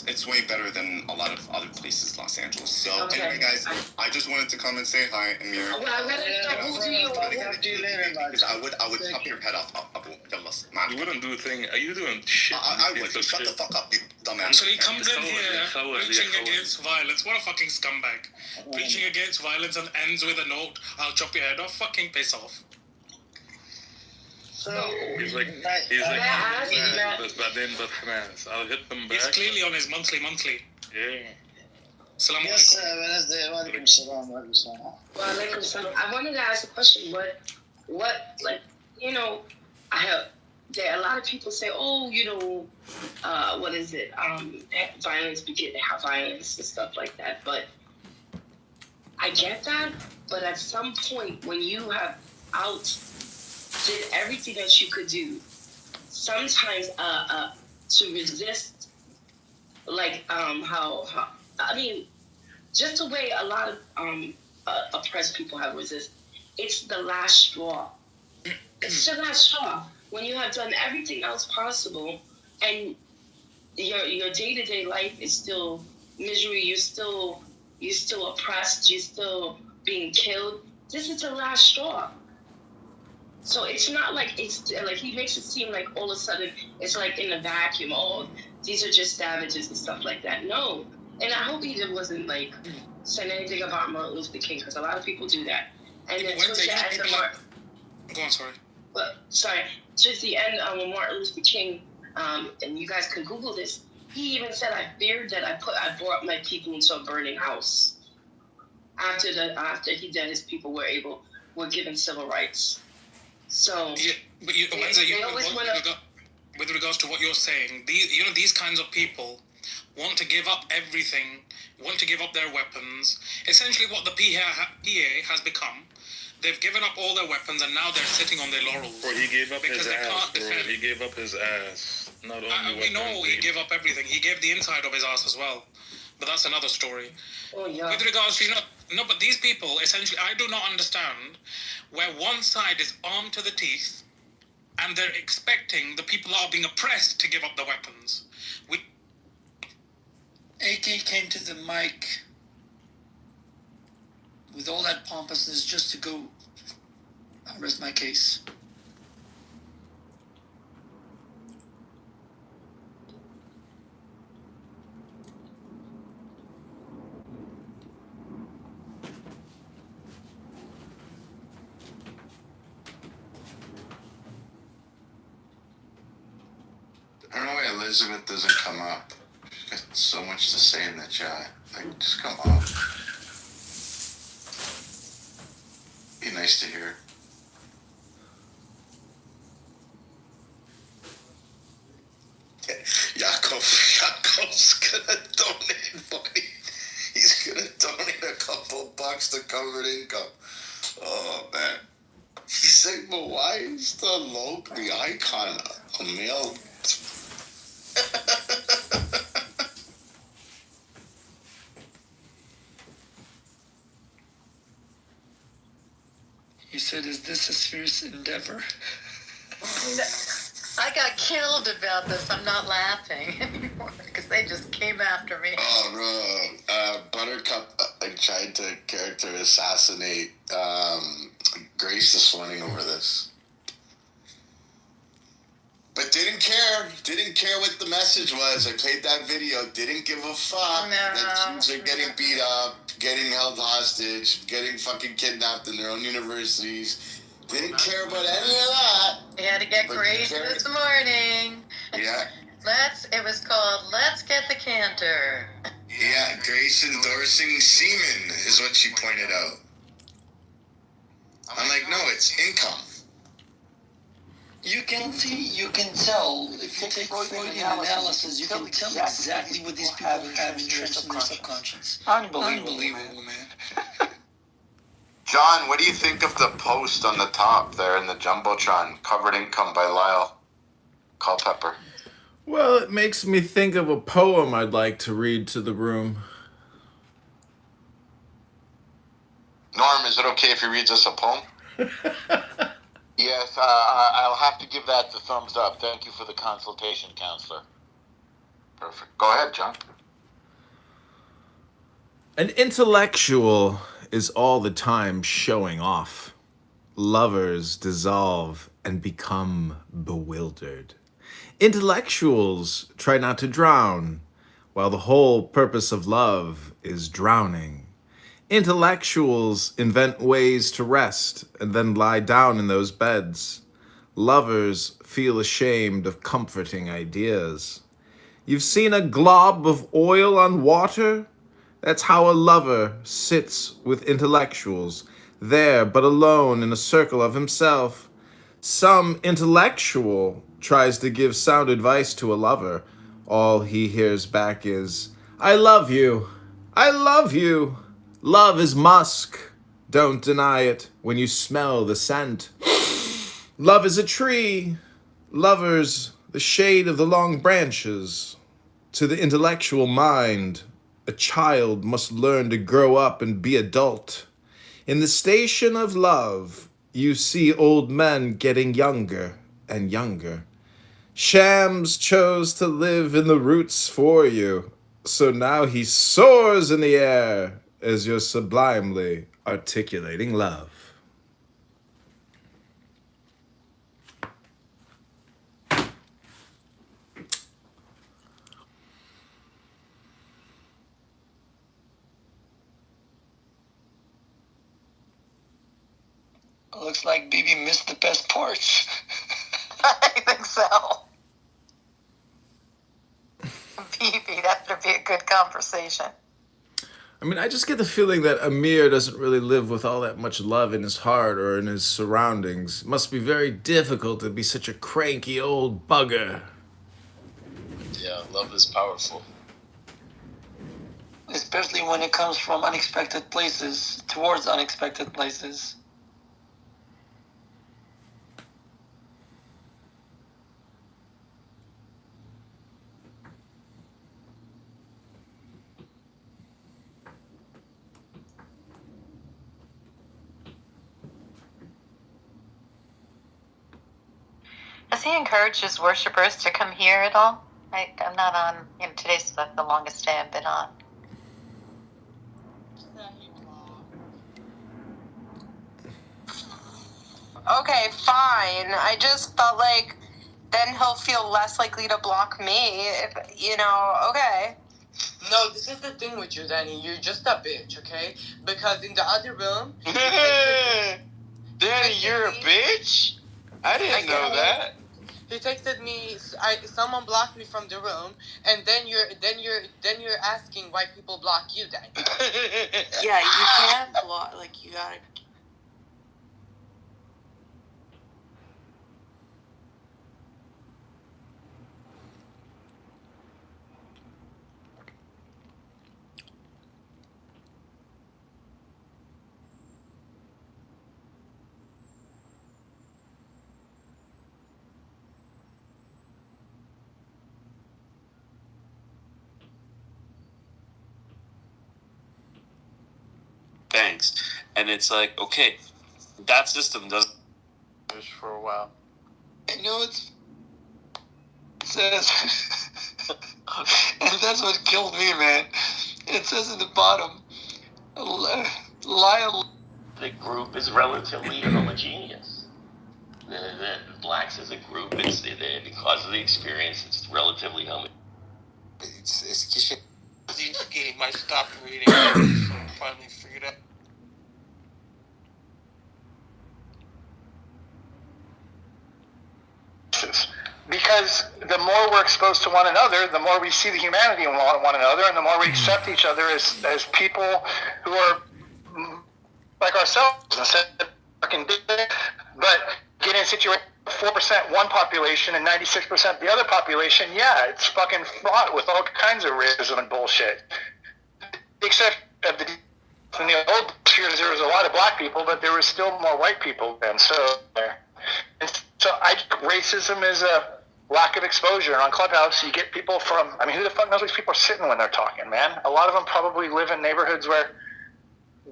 It's way better than a lot of other places, Los Angeles. So anyway, guys, I just wanted to come and say hi, Amir. Well, I'm gonna who do you Talk to you later, Because I would chop your head off, Abu. You wouldn't do a thing. Are you doing shit? I would. Shut the fuck up, you dumbass. So he comes in here preaching against violence. What a fucking scumbag. Preaching against violence and ends with a note, I'll chop your head off. Fucking piss off. So, He's like, but I'll hit them back. He's clearly on his monthly. Yeah. Salaam yes, alaikum. Wednesday. Walaikum salam. Walaikum salam. I wanted to ask a question. What, like, you know, there a lot of people say, oh, you know, what is it? Violence begets violence and stuff like that. But I get that. But at some point, when you have did everything that you could do, sometimes to resist, like how I mean, just the way a lot of oppressed people have resisted. It's the last straw. It's the last straw. When you have done everything else possible, and your day-to-day life is still misery, you're still oppressed, you're still being killed. This is the last straw. So it's not like he makes it seem like all of a sudden it's like in a vacuum. Oh, these are just savages and stuff like that. No, and I hope he wasn't like saying anything about Martin Luther King, because a lot of people do that. And then towards the end of Go on, sorry. But sorry, towards the end when Martin Luther King, and you guys can Google this. He even said, "I feared that I brought my people into a burning house." After he did, his people were given civil rights. So, yeah, but with regards to what you're saying, these kinds of people want to give up everything, want to give up their weapons. Essentially, what the PA has become, they've given up all their weapons and now they're sitting on their laurels. Bro, he gave up because his they ass, can't defend. He gave up his ass. Not only we know he gave up everything. He gave the inside of his ass as well. But that's another story. Oh, yeah. With regards to, but these people, essentially, I do not understand where one side is armed to the teeth and they're expecting the people that are being oppressed to give up their weapons. AK came to the mic with all that pompousness just to go, I'll rest my case. I don't know why Elizabeth doesn't come up. She's got so much to say in the chat. Like, just come up. Be nice to hear. Yakov's gonna donate money. He's gonna donate a couple bucks to covered income. Oh man. He's saying, but why is the locally icon a male? He said, is this a serious endeavor? I got killed about this. I'm not laughing anymore because they just came after me. Oh, bro. Buttercup tried to character assassinate Grace this morning over this. But didn't care. Didn't care what the message was. I played that video. Didn't give a fuck that Jews are getting beat up, getting held hostage, getting fucking kidnapped in their own universities. Didn't care about any of that. We had to get Grace this morning. Yeah. It was called Let's Get the Canter. Yeah, Grace endorsing semen is what she pointed out. I'm like, no, it's income. You can tell, if you take Freudian analysis, you can tell exactly what these people have entrenched in their subconscious. Unbelievable, man. John, what do you think of the post on the top there in the Jumbotron, Covered Income by Lyle Culpepper? Well, it makes me think of a poem I'd like to read to the room. Norm, is it okay if he reads us a poem? Yes, I'll have to give that the thumbs up. Thank you for the consultation, counselor. Perfect. Go ahead, John. An intellectual is all the time showing off. Lovers dissolve and become bewildered. Intellectuals try not to drown, while the whole purpose of love is drowning. Intellectuals invent ways to rest and then lie down in those beds. Lovers feel ashamed of comforting ideas. You've seen a glob of oil on water? That's how a lover sits with intellectuals, there but alone in a circle of himself. Some intellectual tries to give sound advice to a lover. All he hears back is, I love you. I love you. Love is musk. Don't deny it when you smell the scent. Love is a tree. Lovers, the shade of the long branches. To the intellectual mind, a child must learn to grow up and be adult. In the station of love, you see old men getting younger and younger. Shams chose to live in the roots for you, so now he soars in the air as you're sublimely articulating love. Looks like BB missed the best parts. I think so. BB, that would be a good conversation. I mean, I just get the feeling that Amir doesn't really live with all that much love in his heart or in his surroundings. It must be very difficult to be such a cranky old bugger. Yeah, love is powerful. Especially when it comes from unexpected places, towards unexpected places. Has he encouraged his worshipers to come here at all? I'm not on, today's the longest day I've been on. Okay, fine. I just felt like then he'll feel less likely to block me if, okay. No, this is the thing with you, Danny. You're just a bitch, okay? Because in the other room... Danny, you're a bitch? I didn't know that. He texted me. Someone blocked me from the room, and then you're asking why people block you, Danny. Yeah, you can't block. Like, you gotta. Thanks. And it's like, okay, that system doesn't for a while. I know it's says, and that's what killed me, man. It says at the bottom, the group is relatively homogeneous. The blacks as a group, because of the experience, it's relatively homogeneous. It's the game. I stopped reading. So finally figured out. Because the more we're exposed to one another, the more we see the humanity in one another, and the more we accept each other as people who are like ourselves, instead of fucking big, but get in a situation 4% one population and 96% the other population, yeah, it's fucking fraught with all kinds of racism and bullshit. Except of in the old years, there was a lot of black people, but there was still more white people then. So racism is a lack of exposure. On Clubhouse, you get people from, I mean, who the fuck knows these people are sitting when they're talking, man? A lot of them probably live in neighborhoods where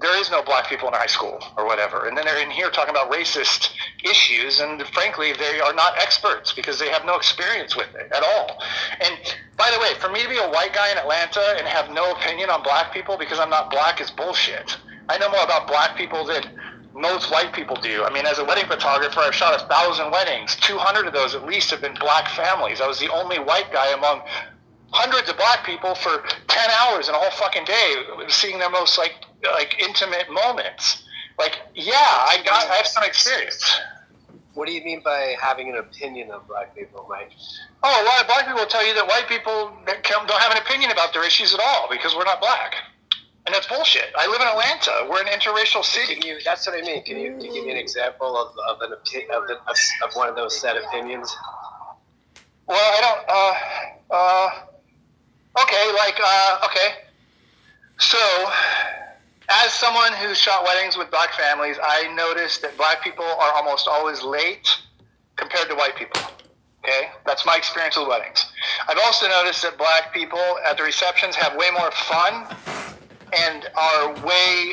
there is no black people in high school or whatever. And then they're in here talking about racist issues, and frankly, they are not experts because they have no experience with it at all. And by the way, for me to be a white guy in Atlanta and have no opinion on black people because I'm not black is bullshit. I know more about black people than most white people do. I mean, as a wedding photographer, I've shot 1,000 weddings. 200 of those at least have been black families. I was the only white guy among hundreds of black people for 10 hours in a whole fucking day, seeing their most like intimate moments. Like, yeah, I have some experience. What do you mean by having an opinion of black people, Mike? Oh, a lot of black people will tell you that white people don't have an opinion about their issues at all because we're not black. And that's bullshit. I live in Atlanta. We're an interracial city. That's what I mean. Can you give me an example of one of those set opinions? Well, I don't. Okay. So, as someone who shot weddings with black families, I noticed that black people are almost always late compared to white people. Okay? That's my experience with weddings. I've also noticed that black people at the receptions have way more fun and are way...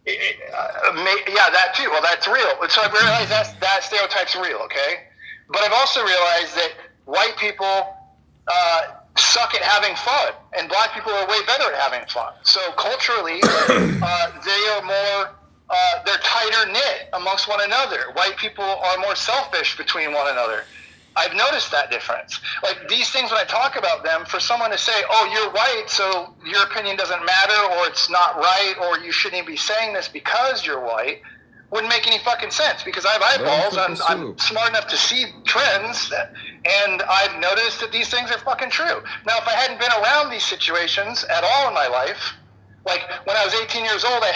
yeah, that too. Well, that's real. So I've realized that stereotype's real, okay? But I've also realized that white people suck at having fun, and black people are way better at having fun. So culturally, they are more, they're tighter knit amongst one another. White people are more selfish between one another. I've noticed that difference. Like these things, when I talk about them, for someone to say, oh, you're white, so your opinion doesn't matter, or it's not right, or you shouldn't be saying this because you're white, wouldn't make any fucking sense, because I have eyeballs and I'm smart enough to see trends, and I've noticed that these things are fucking true. Now, if I hadn't been around these situations at all in my life, like when I was 18 years old, I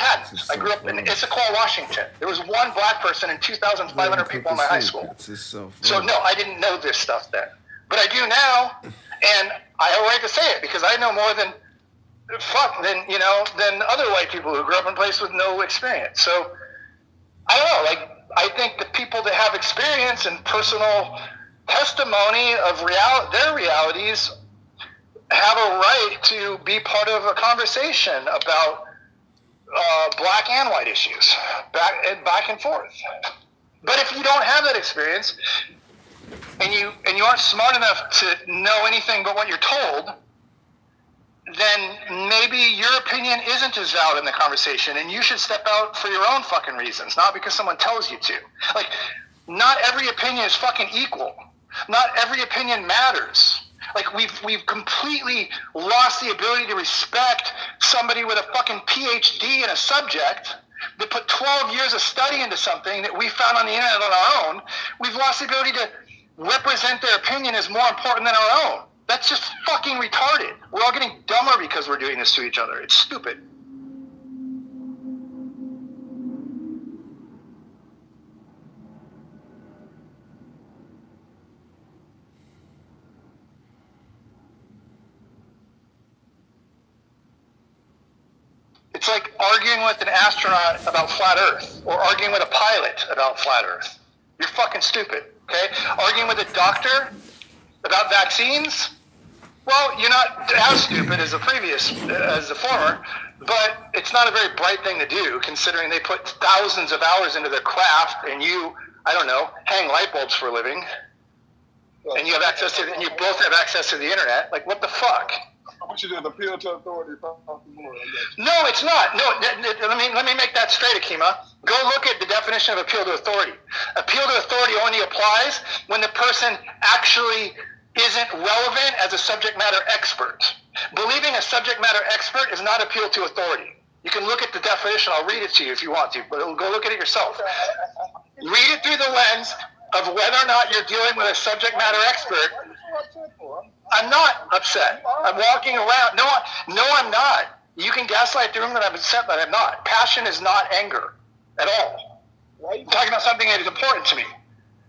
grew up in Issaquah, Washington. There was one black person in 2,500 people in my high school. So no, I didn't know this stuff then. But I do now, and I have a right to say it, because I know more than other white people who grew up in places with no experience. So I don't know, like, I think the people that have experience and personal testimony of their realities have a right to be part of a conversation about black and white issues, back and forth. But if you don't have that experience, and you aren't smart enough to know anything but what you're told, then maybe your opinion isn't as valid in the conversation, and you should step out for your own fucking reasons, not because someone tells you to. Like, not every opinion is fucking equal. Not every opinion matters. Like, we've completely lost the ability to respect somebody with a fucking PhD in a subject that put 12 years of study into something that we found on the internet on our own. We've lost the ability to represent their opinion as more important than our own. That's just fucking retarded. We're all getting dumber because we're doing this to each other. It's stupid. It's like arguing with an astronaut about flat Earth, or arguing with a pilot about flat Earth. You're fucking stupid, okay? Arguing with a doctor about vaccines? Well, you're not as stupid as the former, but it's not a very bright thing to do, considering they put thousands of hours into their craft, and you, I don't know, hang light bulbs for a living, and you you have access to, and you both have access to the internet. Like, what the fuck? I want you to appeal to authority across the board. No, it's not. No, let me make that straight, Akima. Go look at the definition of appeal to authority. Appeal to authority only applies when the person actually isn't relevant as a subject matter expert. Believing a subject matter expert is not appeal to authority. You can look at the definition. I'll read it to you if you want to, but go look at it yourself. Read it through the lens of whether or not you're dealing with a subject matter expert. I'm not upset. I'm walking around. No, I'm not. You can gaslight the room that I'm upset, but I'm not. Passion is not anger at all. I'm talking about something that is important to me.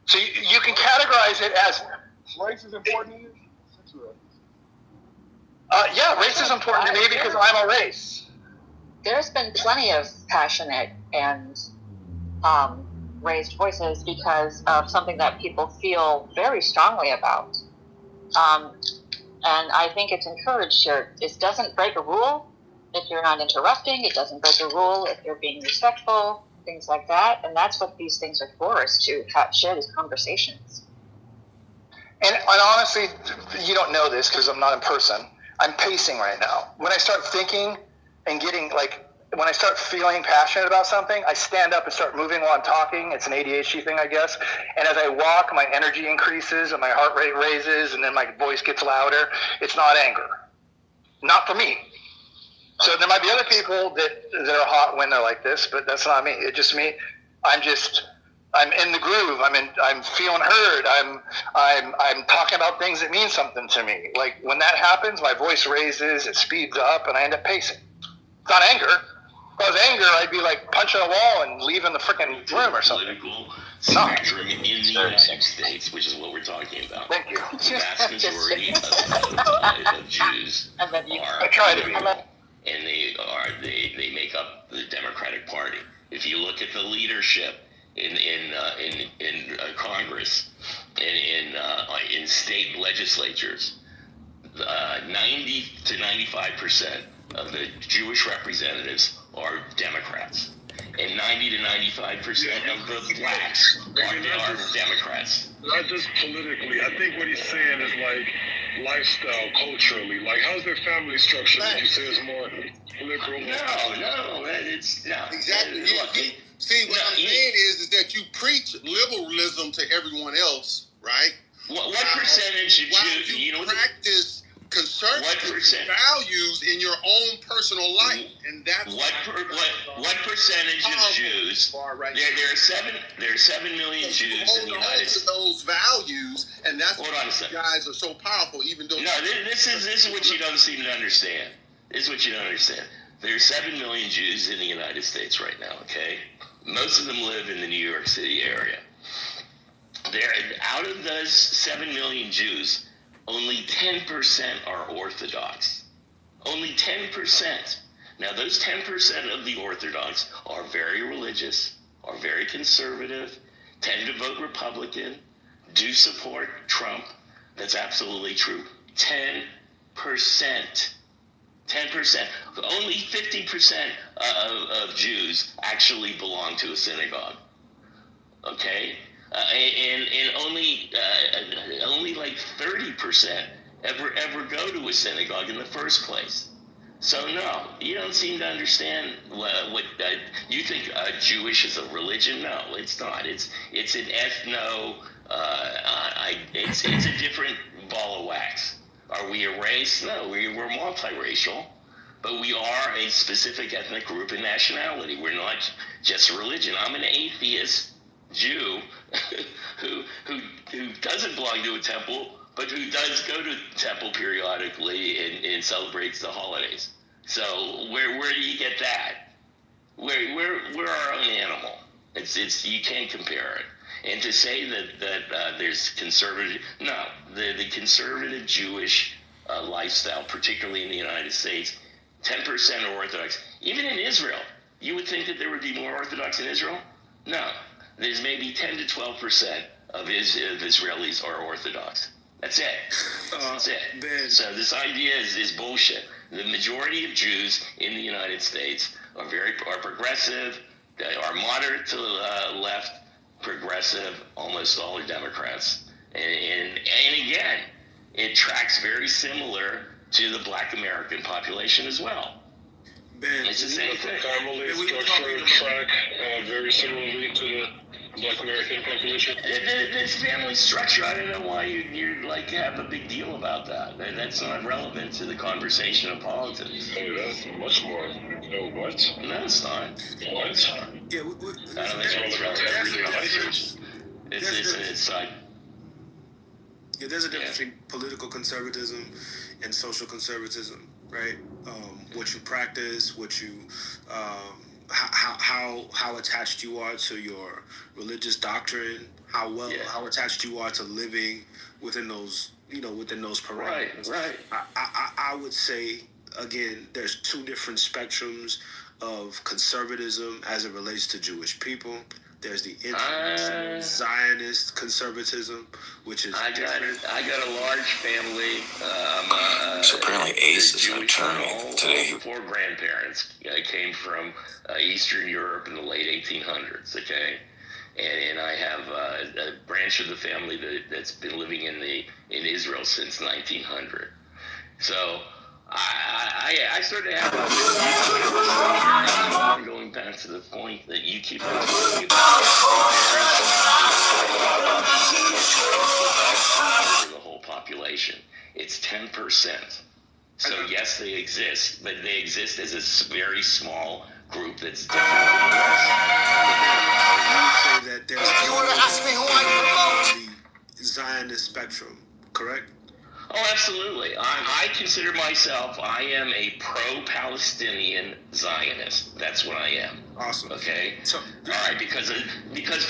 So you can categorize it as... Race is important to you? Yeah, race is important to me because I'm a race. There's been plenty of passionate and raised voices because of something that people feel very strongly about. And I think it's encouraged here. It doesn't break a rule if you're not interrupting. It doesn't break a rule if you're being respectful, things like that. And that's what these things are for, is to share these conversations. And honestly, you don't know this because I'm not in person. I'm pacing right now. When I start thinking and getting when I start feeling passionate about something, I stand up and start moving while I'm talking. It's an ADHD thing, I guess. And as I walk, my energy increases and my heart rate raises and then my voice gets louder. It's not anger. Not for me. So there might be other people that are hot when they're like this, but that's not me. It's just me. I'm in the groove. I'm feeling heard. I'm talking about things that mean something to me. Like when that happens, my voice raises, it speeds up, and I end up pacing. It's not anger. If I was anger, I'd be like punching a wall and leaving the freaking room or something. Political spectrum in the United States, which is what we're talking about. Thank you. The vast majority of Jews are liberal, and they make up the Democratic Party. If you look at the leadership in Congress and in state legislatures, 90 to 95% of the Jewish representatives are Democrats, and 90 to 95% of the blacks are Democrats. Not just politically. I think what he's saying is like lifestyle, culturally. Like, how's their family structure? Would you say it's more liberal? No, it's not. Exactly. See, what I'm saying is that you preach liberalism to everyone else, right? What percentage of Jews, you practice conservative values in your own personal life, and that's what percentage of Jews? There are 7 million Jews in the United States. Those values, and that's why you guys are so powerful. Even though this is what you don't seem to understand. This is what you don't understand. There are 7 million Jews in the United States right now. Okay, most of them live in the New York City area. Out of those 7 million Jews, only 10% are Orthodox. Only 10%. Now, those 10% of the Orthodox are very religious, are very conservative, tend to vote Republican, do support Trump. That's absolutely true. 10%. 10%. Only 50% of Jews actually belong to a synagogue. Okay? And only like 30% ever go to a synagogue in the first place. So no, you don't seem to understand what you think Jewish is a religion. No, it's not. It's an ethno. It's a different ball of wax. Are we a race? No, we're multiracial, but we are a specific ethnic group and nationality. We're not just a religion. I'm an atheist Jew who doesn't belong to a temple, but who does go to temple periodically and celebrates the holidays. So where do you get that? We're our own animal. It's you can't compare it. And to say that there's conservative, no, the conservative Jewish lifestyle, particularly in the United States, 10% are Orthodox. Even in Israel, you would think that there would be more Orthodox in Israel. No, there's maybe 10 to 12% of Israelis are Orthodox. That's it. That's it. So this idea is bullshit. The majority of Jews in the United States are progressive, are moderate to left, progressive. Almost all are Democrats, And again, it tracks very similar to the Black American population as well. Ben, it's the same thing. Family structure track very similarly to the Black American population. This family structure, I don't know why you like have a big deal about that. That's not relevant to the conversation of politics. Hey, that's much more. No, what? No, it's not. What? It's not. Yeah, I don't think it's relevant to everything conversation. It's like. Yeah, there's a difference between political conservatism and social conservatism, right? What you practice, what you, how attached you are to your religious doctrine, how attached you are to living within those, within those parameters. Right. I would say, again, there's two different spectrums of conservatism as it relates to Jewish people. There's the Zionist conservatism, which is I got a large family. So apparently Ace is an attorney today. 4 grandparents came from Eastern Europe in the late 1800s. Okay, and I have a branch of the family that's been living in Israel since 1900. So I started to have going back to the point that you keep on talking about the whole population. It's 10%. So yes, they exist, but they exist as a very small group that's different than the rest. I would say that there's you want to ask me who I promote? The Zionist spectrum, correct? Oh, absolutely. I consider myself, I am a pro-Palestinian Zionist. That's what I am. Awesome. Okay? All right, because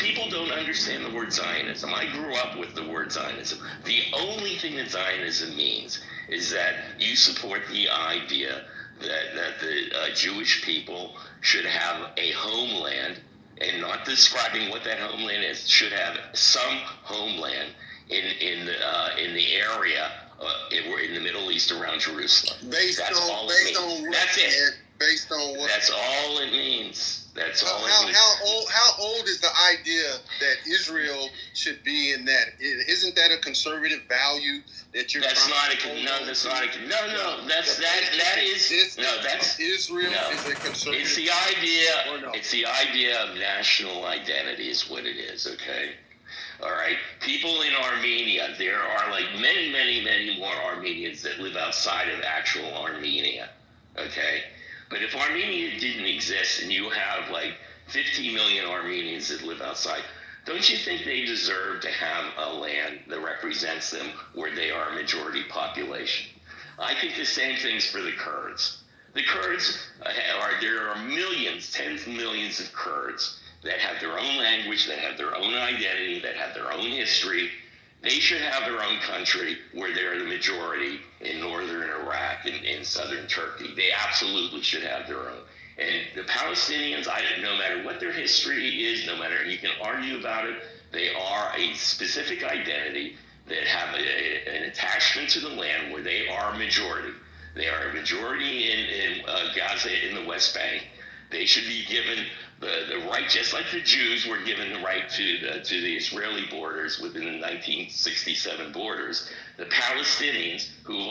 people don't understand the word Zionism. I grew up with the word Zionism. The only thing that Zionism means is that you support the idea that the Jewish people should have a homeland, and not describing what that homeland is, should have some homeland in the area in the Middle East around Jerusalem. Based on what? Based on what? That's all it means. That's all it means. How old is the idea that Israel should be in that? Isn't that a conservative value that you're? That's not a Israel is a conservative. It's the idea. It's the idea of national identity is what it is. Okay. All right. People in Armenia, there are like many, many, many more Armenians that live outside of actual Armenia. Okay. But if Armenia didn't exist and you have like 15 million Armenians that live outside, don't you think they deserve to have a land that represents them where they are a majority population? I think the same thing's for the Kurds. The Kurds, there are millions, tens of millions of Kurds that have their own language, that have their own identity, that have their own history. They should have their own country where they're the majority in northern Iraq and in southern Turkey. They absolutely should have their own. And the Palestinians, no matter what their history is, no matter, you can argue about it, they are a specific identity that have an attachment to the land where they are a majority. They are a majority in Gaza, in the West Bank. They should be given the right, just like the Jews were given the right to the Israeli borders within the 1967 borders. The Palestinians, who've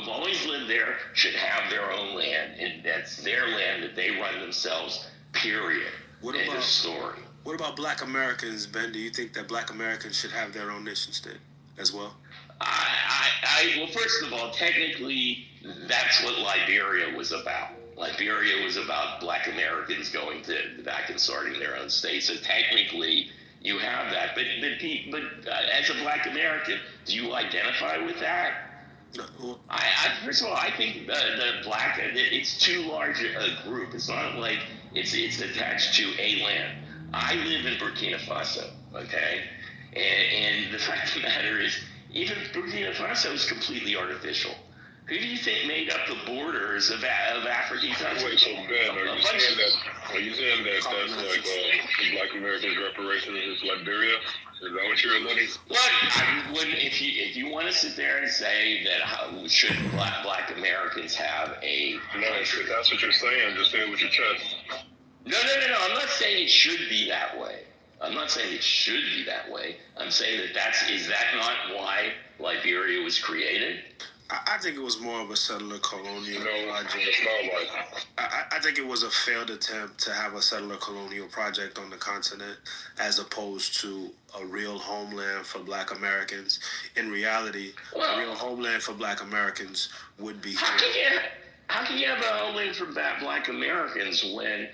always lived there, should have their own land, and that's their land that they run themselves. Period. End of story. What about Black Americans, Ben? Do you think that Black Americans should have their own nation state as well? Well, first of all, technically, that's what Liberia was about. Liberia was about Black Americans going back and starting their own state. So technically, you have that. But as a Black American, do you identify with that? No. First of all, I think the Black, it's too large a group. It's not like it's attached to a land. I live in Burkina Faso, okay? And the fact of the matter is, even Burkina Faso is completely artificial. Who do you think made up the borders of African countries? Wait, so Ben, are you saying that that's like Black Americans' reparations is Liberia? Is that what you're alluding? Look, if you want to sit there and say that should Black Americans have a country? That's what you're saying. Just say it with your chest. No. I'm not saying it should be that way. I'm not saying it should be that way. I'm saying is that not why Liberia was created? I think it was more of a settler colonial project. I think it was a failed attempt to have a settler colonial project on the continent as opposed to a real homeland for Black Americans. In reality, a real homeland for Black Americans would be here. How can you have a homeland for Black Americans when,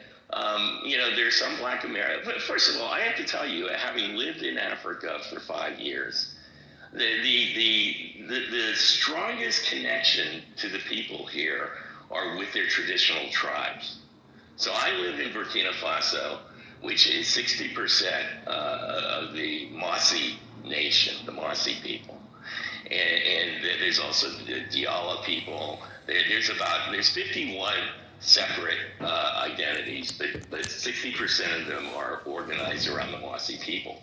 there's some Black Americans? But first of all, I have to tell you, having lived in Africa for 5 years, the strongest connection to the people here are with their traditional tribes. So I live in Burkina Faso, which is 60% of the Mossi nation, the Mossi people. And there's also the Diala people. There's 51 separate identities, but 60% of them are organized around the Mossi people.